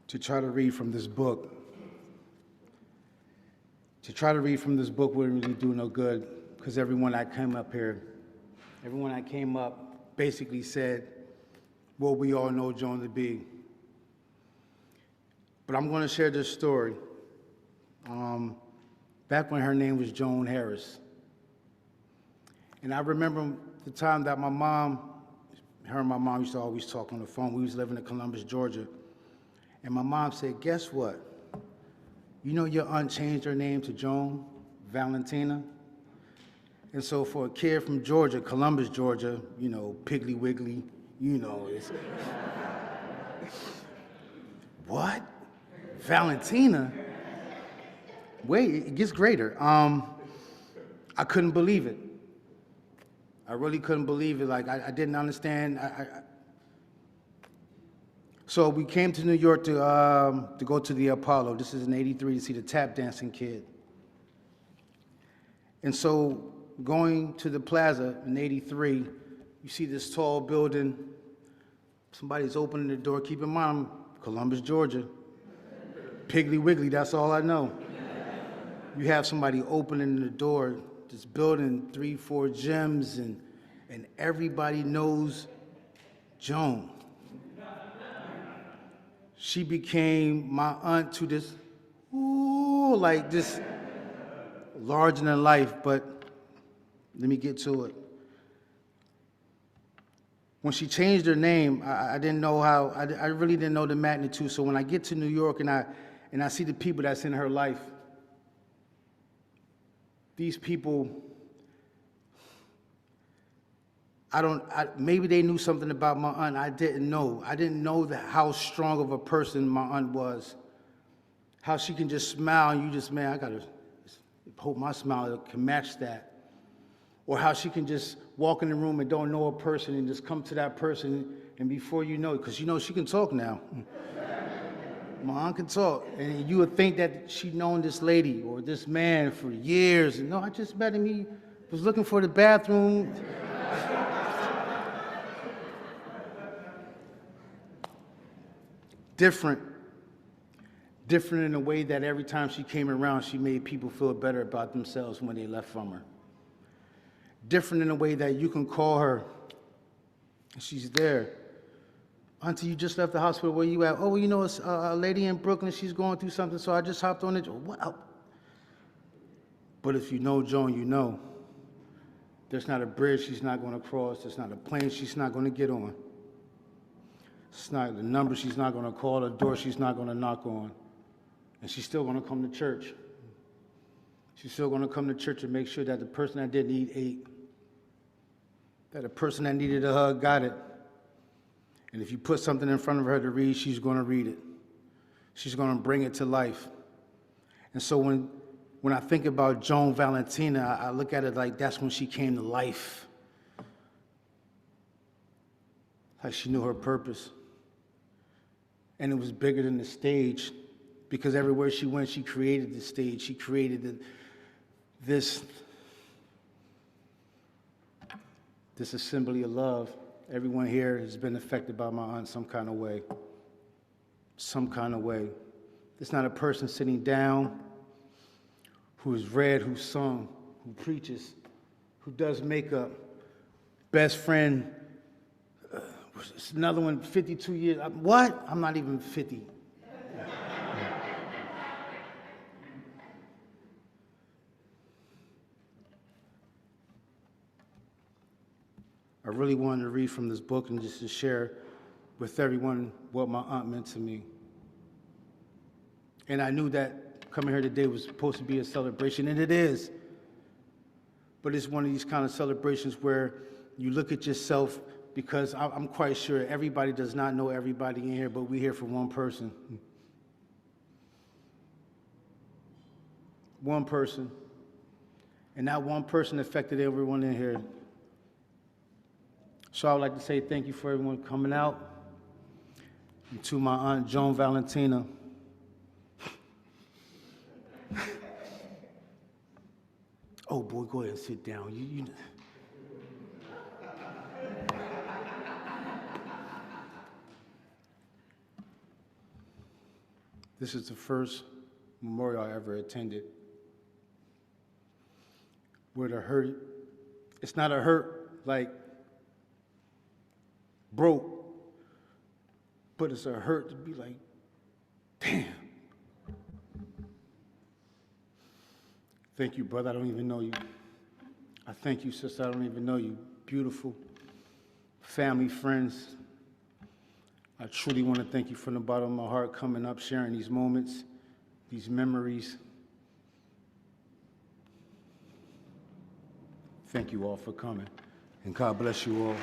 To try to read from this book wouldn't really do no good, because everyone that came up basically said what we all know Joan to be. But I'm going to share this story. Back when her name was Joan Harris. And I remember the time that her and my mom used to always talk on the phone. We was living in Columbus, Georgia. And my mom said, guess what? You know your aunt changed her name to Joan Valentina? And so for a kid from Georgia, Columbus, Georgia, you know, Piggly Wiggly, you know, it's... What? Valentina? Wait, it gets greater. I couldn't believe it. I really couldn't believe it. Like, I didn't understand. So we came to New York to go to the Apollo. This is in '83 to see the tap dancing kid. And so going to the plaza in '83, you see this tall building. Somebody's opening the door. Keep in mind, I'm Columbus, Georgia. Piggly Wiggly, that's all I know. You have somebody opening the door, this building, 3, 4 gyms, and everybody knows Joan. She became my aunt to this, ooh, like this larger than life, but let me get to it. When she changed her name, I didn't know how, I really didn't know the magnitude. So when I get to New York and I see the people that's in her life, these people, maybe they knew something about my aunt I didn't know. I didn't know how strong of a person my aunt was. How she can just smile and you just, man, I gotta hope my smile can match that. Or how she can just walk in the room and don't know a person and just come to that person and before you know it, because you know she can talk now. My aunt can talk. And you would think that she'd known this lady or this man for years. And no, I just met him, he was looking for the bathroom. Different in a way that every time she came around, she made people feel better about themselves when they left from her. Different in a way that you can call her, and she's there. Auntie, you just left the hospital, where you at? Oh, you know, it's a lady in Brooklyn, she's going through something, so I just hopped on it. What? But if you know Joan, you know. There's not a bridge she's not going to cross. There's not a plane she's not going to get on. It's not the number she's not going to call, the door she's not going to knock on. And she's still going to come to church. She's still going to come to church and make sure that the person that didn't eat ate. That the person that needed a hug got it. And if you put something in front of her to read, she's going to read it. She's going to bring it to life. And so when I think about Joan Valentina, I look at it like that's when she came to life. Like she knew her purpose. And it was bigger than the stage, because everywhere she went, she created the stage. She created this assembly of love. everyone here has been affected by my aunt some kind of way. Some kind of way. It's not a person sitting down who's read, who's sung, who preaches, who does makeup. Best friend, another one, 52 years. What? I'm not even 50. I really wanted to read from this book and just to share with everyone what my aunt meant to me. And I knew that coming here today was supposed to be a celebration, and it is. But it's one of these kind of celebrations where you look at yourself, because I'm quite sure everybody does not know everybody in here, but we're here for one person. One person. And that one person affected everyone in here. So I would like to say thank you for everyone coming out. And to my aunt, Joan Valentina. Oh boy, go ahead and sit down. You... This is the first memorial I ever attended where the hurt, it's not a hurt like broke, but it's a hurt to be like, damn. Thank you, brother. I don't even know you. I thank you, sister. I don't even know you. Beautiful family, friends. I truly want to thank you from the bottom of my heart, coming up, sharing these moments, these memories. Thank you all for coming, and God bless you all.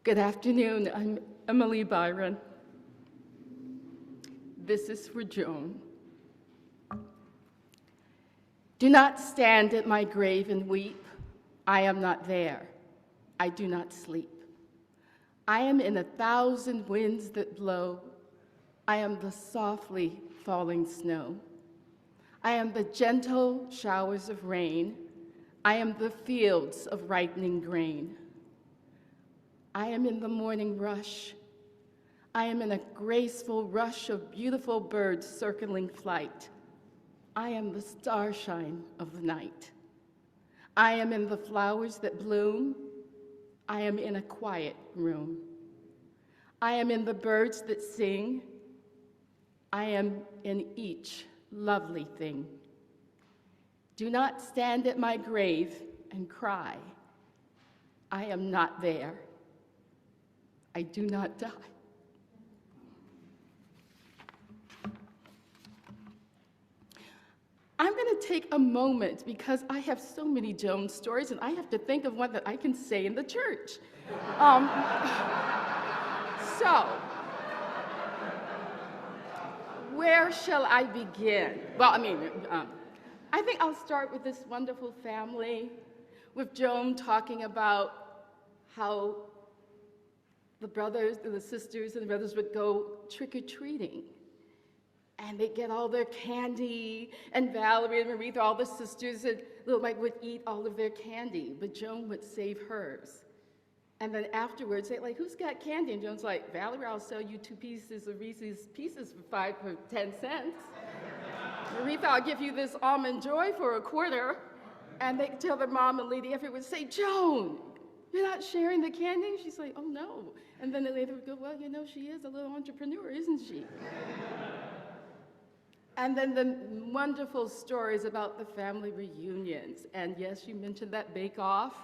Good afternoon. I'm Emily Byron. This is for Joan. Do not stand at my grave and weep. I am not there. I do not sleep. I am in 1,000 winds that blow. I am the softly falling snow. I am the gentle showers of rain. I am the fields of ripening grain. I am in the morning rush. I am in a graceful rush of beautiful birds circling flight. I am the starshine of the night. I am in the flowers that bloom. I am in a quiet room. I am in the birds that sing. I am in each lovely thing. Do not stand at my grave and cry. I am not there. I do not die. I'm going to take a moment because I have so many Joan stories and I have to think of one that I can say in the church. So, where shall I begin? Well, I think I'll start with this wonderful family, with Joan talking about how the brothers and the sisters and the brothers would go trick-or-treating. And they'd get all their candy, and Valerie and Maritha, all the sisters, and little Mike would eat all of their candy, but Joan would save hers. And then afterwards, they're like, who's got candy? And Joan's like, Valerie, I'll sell you 2 pieces of Reese's Pieces for 10 cents. Maritha, I'll give you this Almond Joy for $0.25. And they tell their mom and Lady Everett would say, Joan, you're not sharing the candy? She's like, oh no. And then the lady would go, well, you know, she is a little entrepreneur, isn't she? And then the wonderful stories about the family reunions. And yes, you mentioned that bake-off.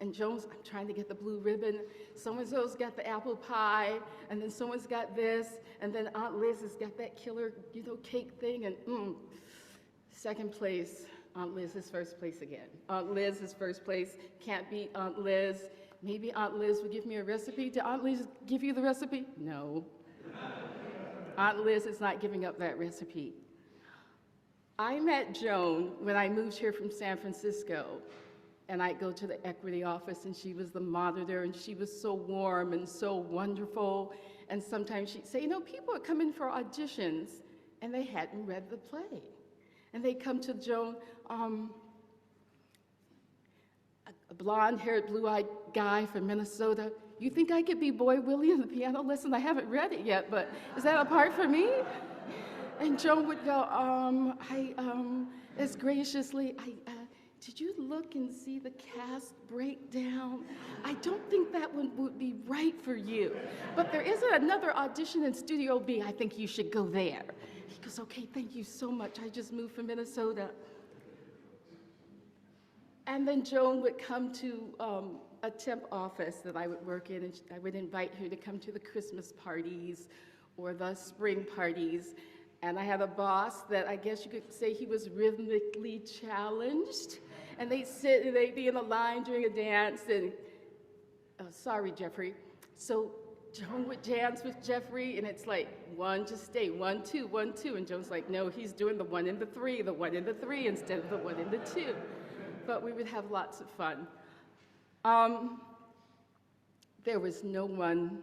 And Joan's, I'm trying to get the blue ribbon. So-and-so's got the apple pie, and then someone's got this, and then Aunt Liz has got that killer, cake thing, and second place, Aunt Liz is first place again. Aunt Liz is first place, can't beat Aunt Liz. Maybe Aunt Liz would give me a recipe. Did Aunt Liz give you the recipe? No. Aunt Liz is not giving up that recipe. I met Joan when I moved here from San Francisco. And I'd go to the equity office, and she was the monitor, and she was so warm and so wonderful. And sometimes she'd say, you know, people are coming for auditions, and they hadn't read the play. And they come to Joan, a blonde-haired, blue-eyed guy from Minnesota. You think I could be Boy Willie in the piano lesson? I haven't read it yet, but is that a part for me? And Joan would go, as graciously, did you look and see the cast breakdown? I don't think that one would be right for you. But there is another audition in Studio B. I think you should go there. He goes, okay, thank you so much. I just moved from Minnesota. And then Joan would come to a temp office that I would work in, and I would invite her to come to the Christmas parties or the spring parties. And I had a boss that I guess you could say he was rhythmically challenged. And they'd sit and they'd be in a line during a dance, and sorry, Jeffrey. So Joan would dance with Jeffrey, and it's like, one, just stay, 1, 2, 1, 2. And Joan's like, no, he's doing the 1 and the 3, the 1 and the 3 instead of the 1 and the 2. But we would have lots of fun. There was no one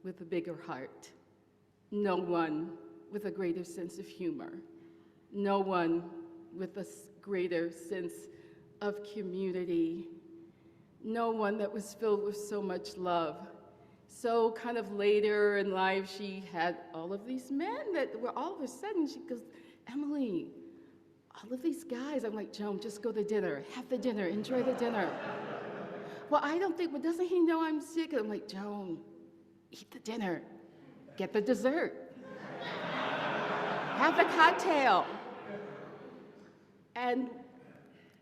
with a bigger heart, no one with a greater sense of humor, no one with a greater sense of community, no one that was filled with so much love. So kind of later in life, she had all of these men that were all of a sudden, she goes, Emily, all of these guys. I'm like, Joan, just go to dinner, have the dinner, enjoy the dinner. Well, I don't think, well, doesn't he know I'm sick? I'm like, Joan, eat the dinner, get the dessert, have the cocktail. And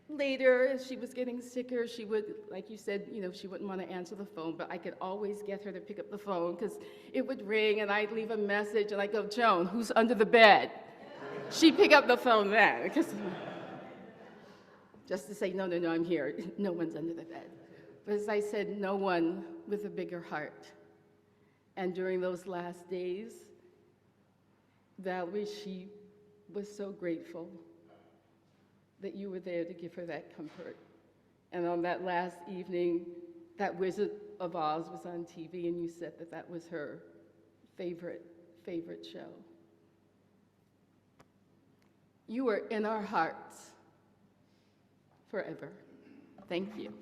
later, as she was getting sicker, she would, like you said, you know, she wouldn't want to answer the phone, but I could always get her to pick up the phone because it would ring and I'd leave a message and I'd go, Joan, who's under the bed? She'd pick up the phone then, because just to say, no, I'm here. No one's under the bed. But as I said, no one with a bigger heart. And during those last days, Valerie, she was so grateful that you were there to give her that comfort. And on that last evening, that Wizard of Oz was on TV, and you said that that was her favorite show. You are in our hearts forever. Thank you.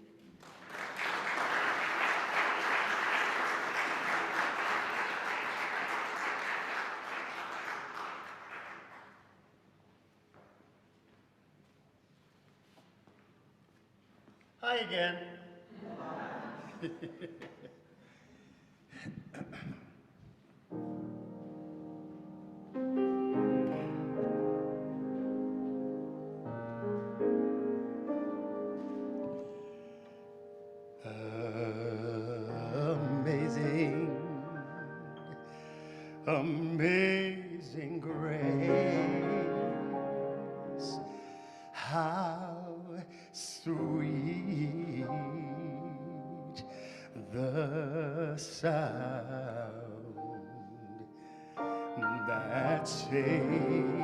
Hi again. Amazing, amazing grace, how sweet the sound that saved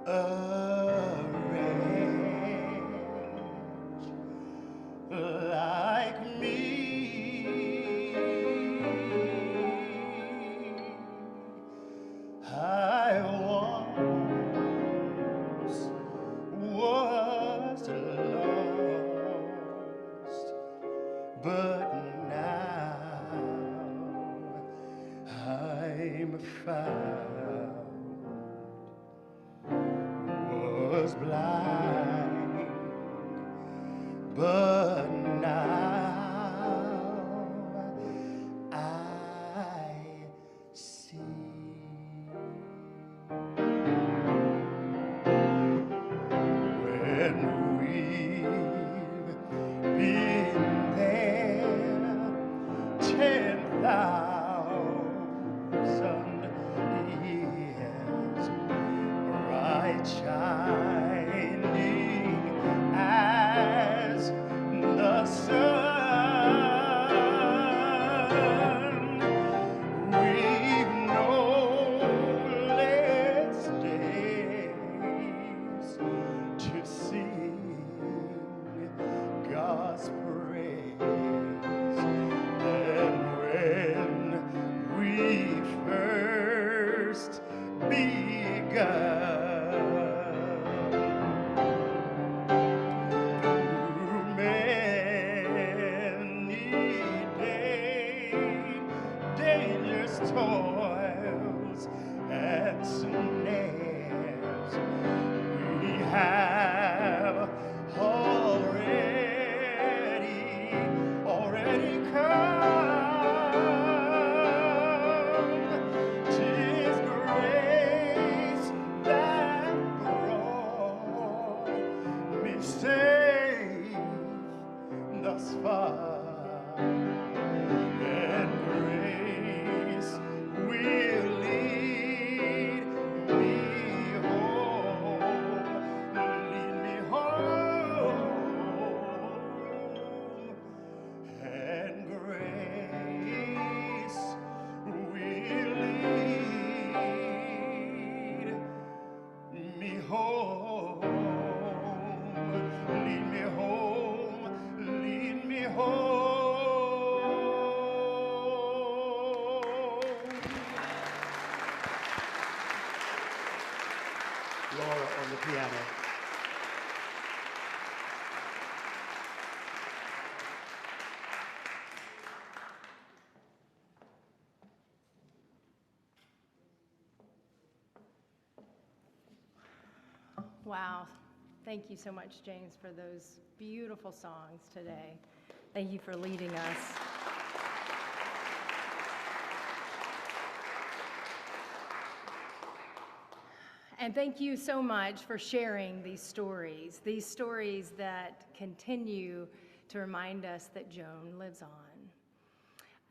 a wretch like me. I once was lost, but now I'm found. Was blind, but now I see. When we've been there 10,000 years, bright shining as the sun. We've no less days to see safe thus far. And grace will lead me home, lead me home. And grace will lead me home, lead me home, lead me home. Laura on the piano. Wow. Thank you so much, James, for those beautiful songs today. Thank you for leading us. And thank you so much for sharing these stories that continue to remind us that Joan lives on.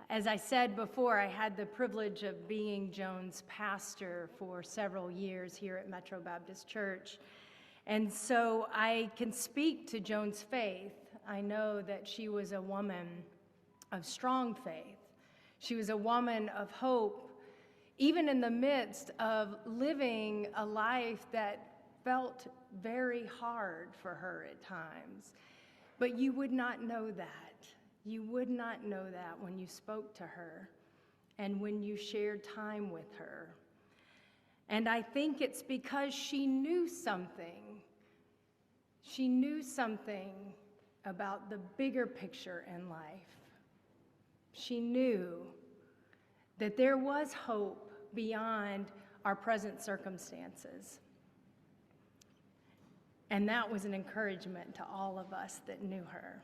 As I said before, I had the privilege of being Joan's pastor for several years here at Metro Baptist Church. And so I can speak to Joan's faith. I know that she was a woman of strong faith. She was a woman of hope, even in the midst of living a life that felt very hard for her at times. But you would not know that. You would not know that when you spoke to her and when you shared time with her. And I think it's because she knew something. She knew something about the bigger picture in life. She knew that there was hope beyond our present circumstances. And that was an encouragement to all of us that knew her.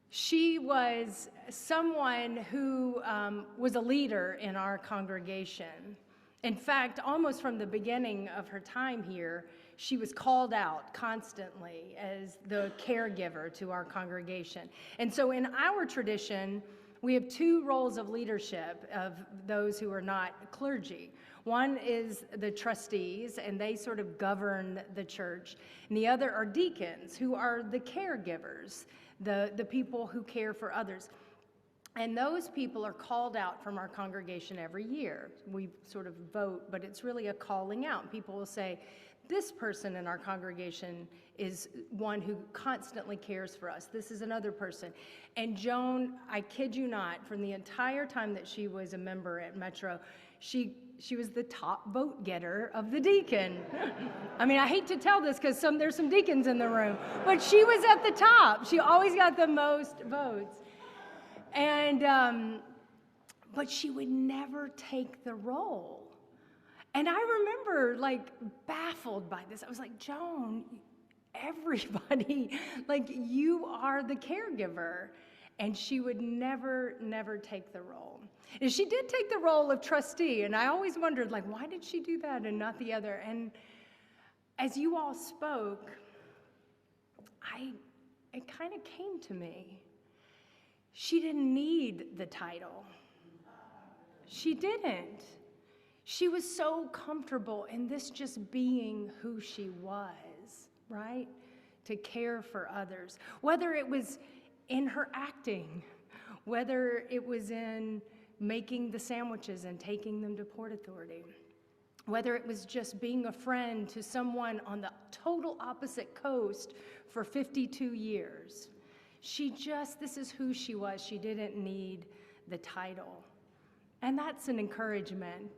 She was someone who was a leader in our congregation. In fact, almost from the beginning of her time here, she was called out constantly as the caregiver to our congregation. And so in our tradition, we have two roles of leadership of those who are not clergy. One is the trustees, and they sort of govern the church. And the other are deacons, who are the caregivers, the people who care for others. And those people are called out from our congregation every year. We sort of vote, but it's really a calling out. People will say, this person in our congregation is one who constantly cares for us. This is another person. And Joan, I kid you not, from the entire time that she was a member at Metro, she was the top vote getter of the deacon. I mean, I hate to tell this because there's some deacons in the room, but she was at the top. She always got the most votes. And, but she would never take the role. And I remember, like, baffled by this. I was like, Joan, everybody, like, you are the caregiver. And she would never take the role. And she did take the role of trustee, and I always wondered, like, why did she do that and not the other? And as you all spoke, it kind of came to me. She didn't need the title. She didn't. She was so comfortable in this just being who she was, right? To care for others. Whether it was in her acting, whether it was in making the sandwiches and taking them to Port Authority, whether it was just being a friend to someone on the total opposite coast for 52 years. This is who she was. She didn't need the title. And that's an encouragement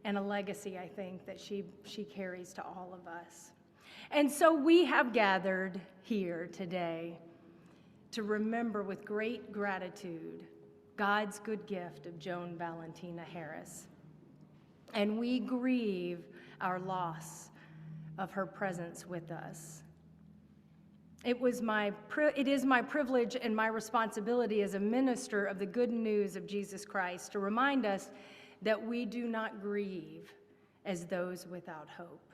and a legacy, I think, that she carries to all of us. And so we have gathered here today to remember with great gratitude God's good gift of Joan Valentina Harris. And we grieve our loss of her presence with us. It is my privilege and my responsibility as a minister of the good news of Jesus Christ to remind us that we do not grieve as those without hope.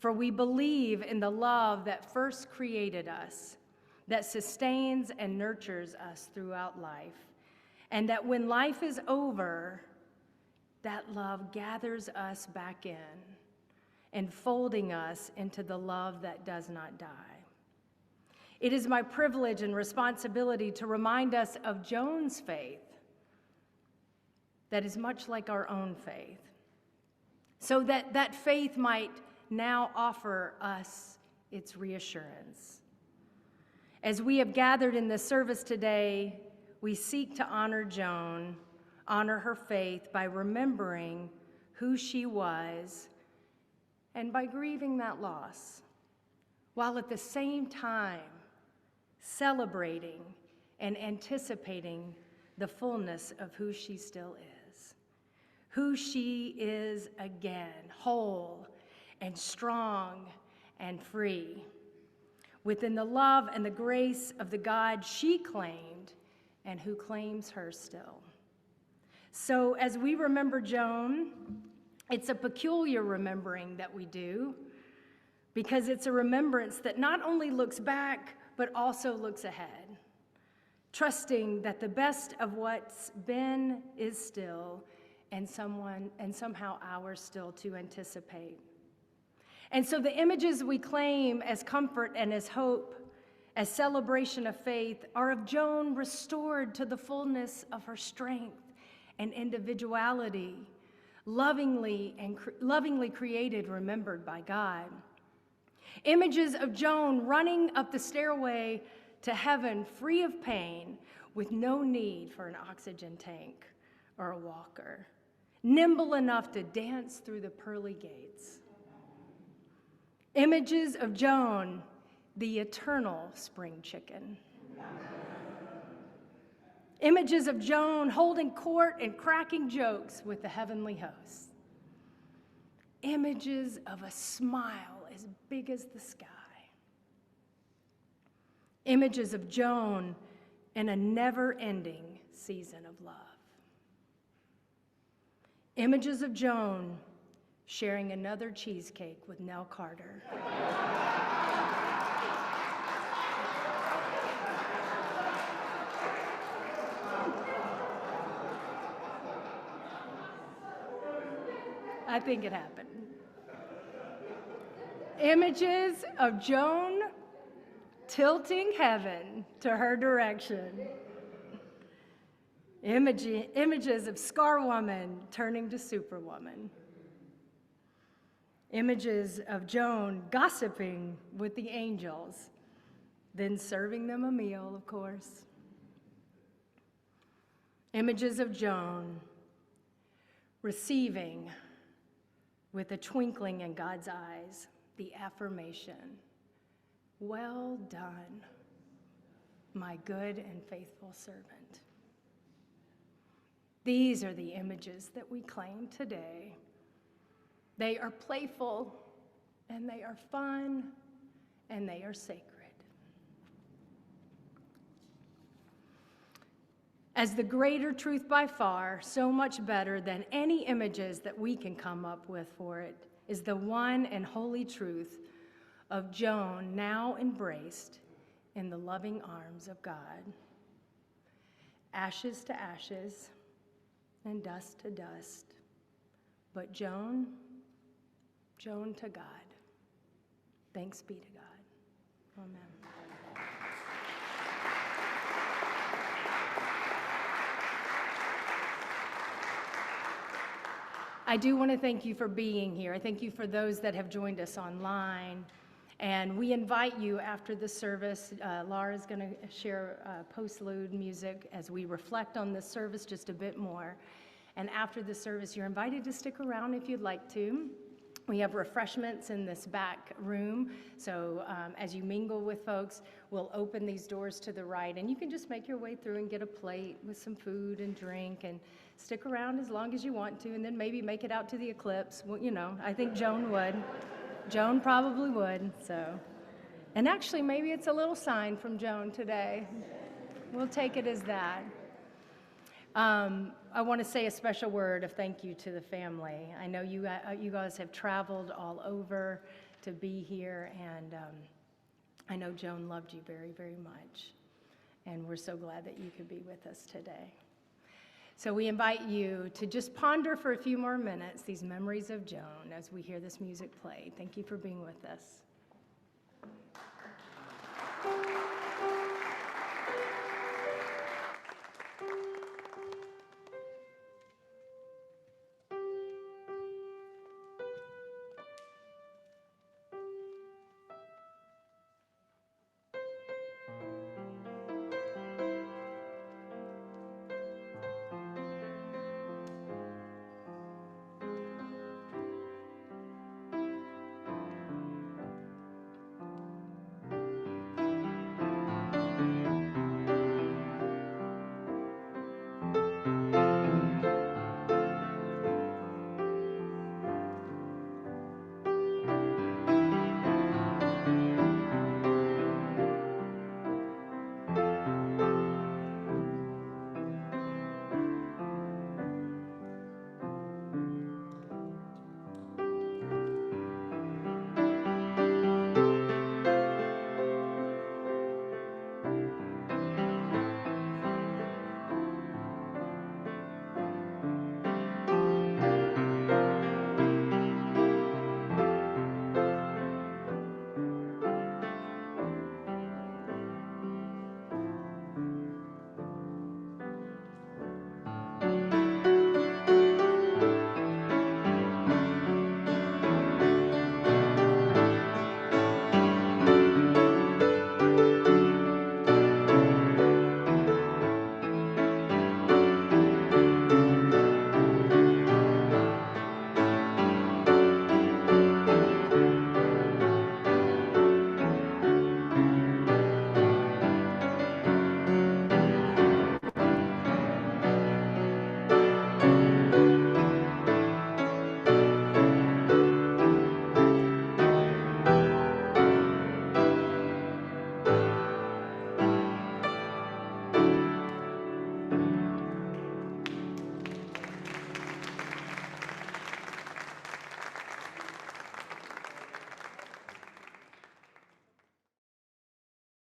For we believe in the love that first created us, that sustains and nurtures us throughout life, and that when life is over, that love gathers us back in, enfolding us into the love that does not die. It is my privilege and responsibility to remind us of Joan's faith that is much like our own faith, so that that faith might now offer us its reassurance. As we have gathered in this service today, we seek to honor Joan, honor her faith by remembering who she was and by grieving that loss, while at the same time celebrating and anticipating the fullness of who she still is. Who she is again, whole and strong and free, within the love and the grace of the God she claimed and who claims her still. So as we remember Joan, it's a peculiar remembering that we do, because it's a remembrance that not only looks back, but also looks ahead, trusting that the best of what's been is still, and somehow ours still to anticipate. And so the images we claim as comfort and as hope, as celebration of faith, are of Joan restored to the fullness of her strength and individuality, lovingly created, remembered by God. Images of Joan running up the stairway to heaven free of pain, with no need for an oxygen tank or a walker, nimble enough to dance through the pearly gates. Images of Joan, the eternal spring chicken. Images of Joan holding court and cracking jokes with the heavenly hosts. Images of a smile as big as the sky. Images of Joan in a never-ending season of love. Images of Joan sharing another cheesecake with Nell Carter. I think it happened. Images of Joan tilting heaven to her direction. Images of Scar Woman turning to Superwoman. Images of Joan gossiping with the angels, then serving them a meal, of course. Images of Joan receiving, with a twinkling in God's eyes, the affirmation, "Well done, my good and faithful servant." These are the images that we claim today. They are playful, and they are fun, and they are sacred. As the greater truth by far, so much better than any images that we can come up with for it, is the one and holy truth of Joan now embraced in the loving arms of God. Ashes to ashes and dust to dust, but Joan to God. Thanks be to God. Amen. I do want to thank you for being here. I thank you for those that have joined us online. And we invite you after the service, Laura's going to share postlude music as we reflect on this service just a bit more. And after the service, you're invited to stick around if you'd like to. We have refreshments in this back room, so as you mingle with folks, we'll open these doors to the right, and you can just make your way through and get a plate with some food and drink, and stick around as long as you want to, and then maybe make it out to the eclipse. Well, you know, I think Joan would. Joan probably would, so. And actually, maybe it's a little sign from Joan today. We'll take it as that. I want to say a special word of thank you to the family. I know you guys have traveled all over to be here, and I know Joan loved you very, very much, and we're so glad that you could be with us today. So we invite you to just ponder for a few more minutes these memories of Joan as we hear this music play. Thank you for being with us.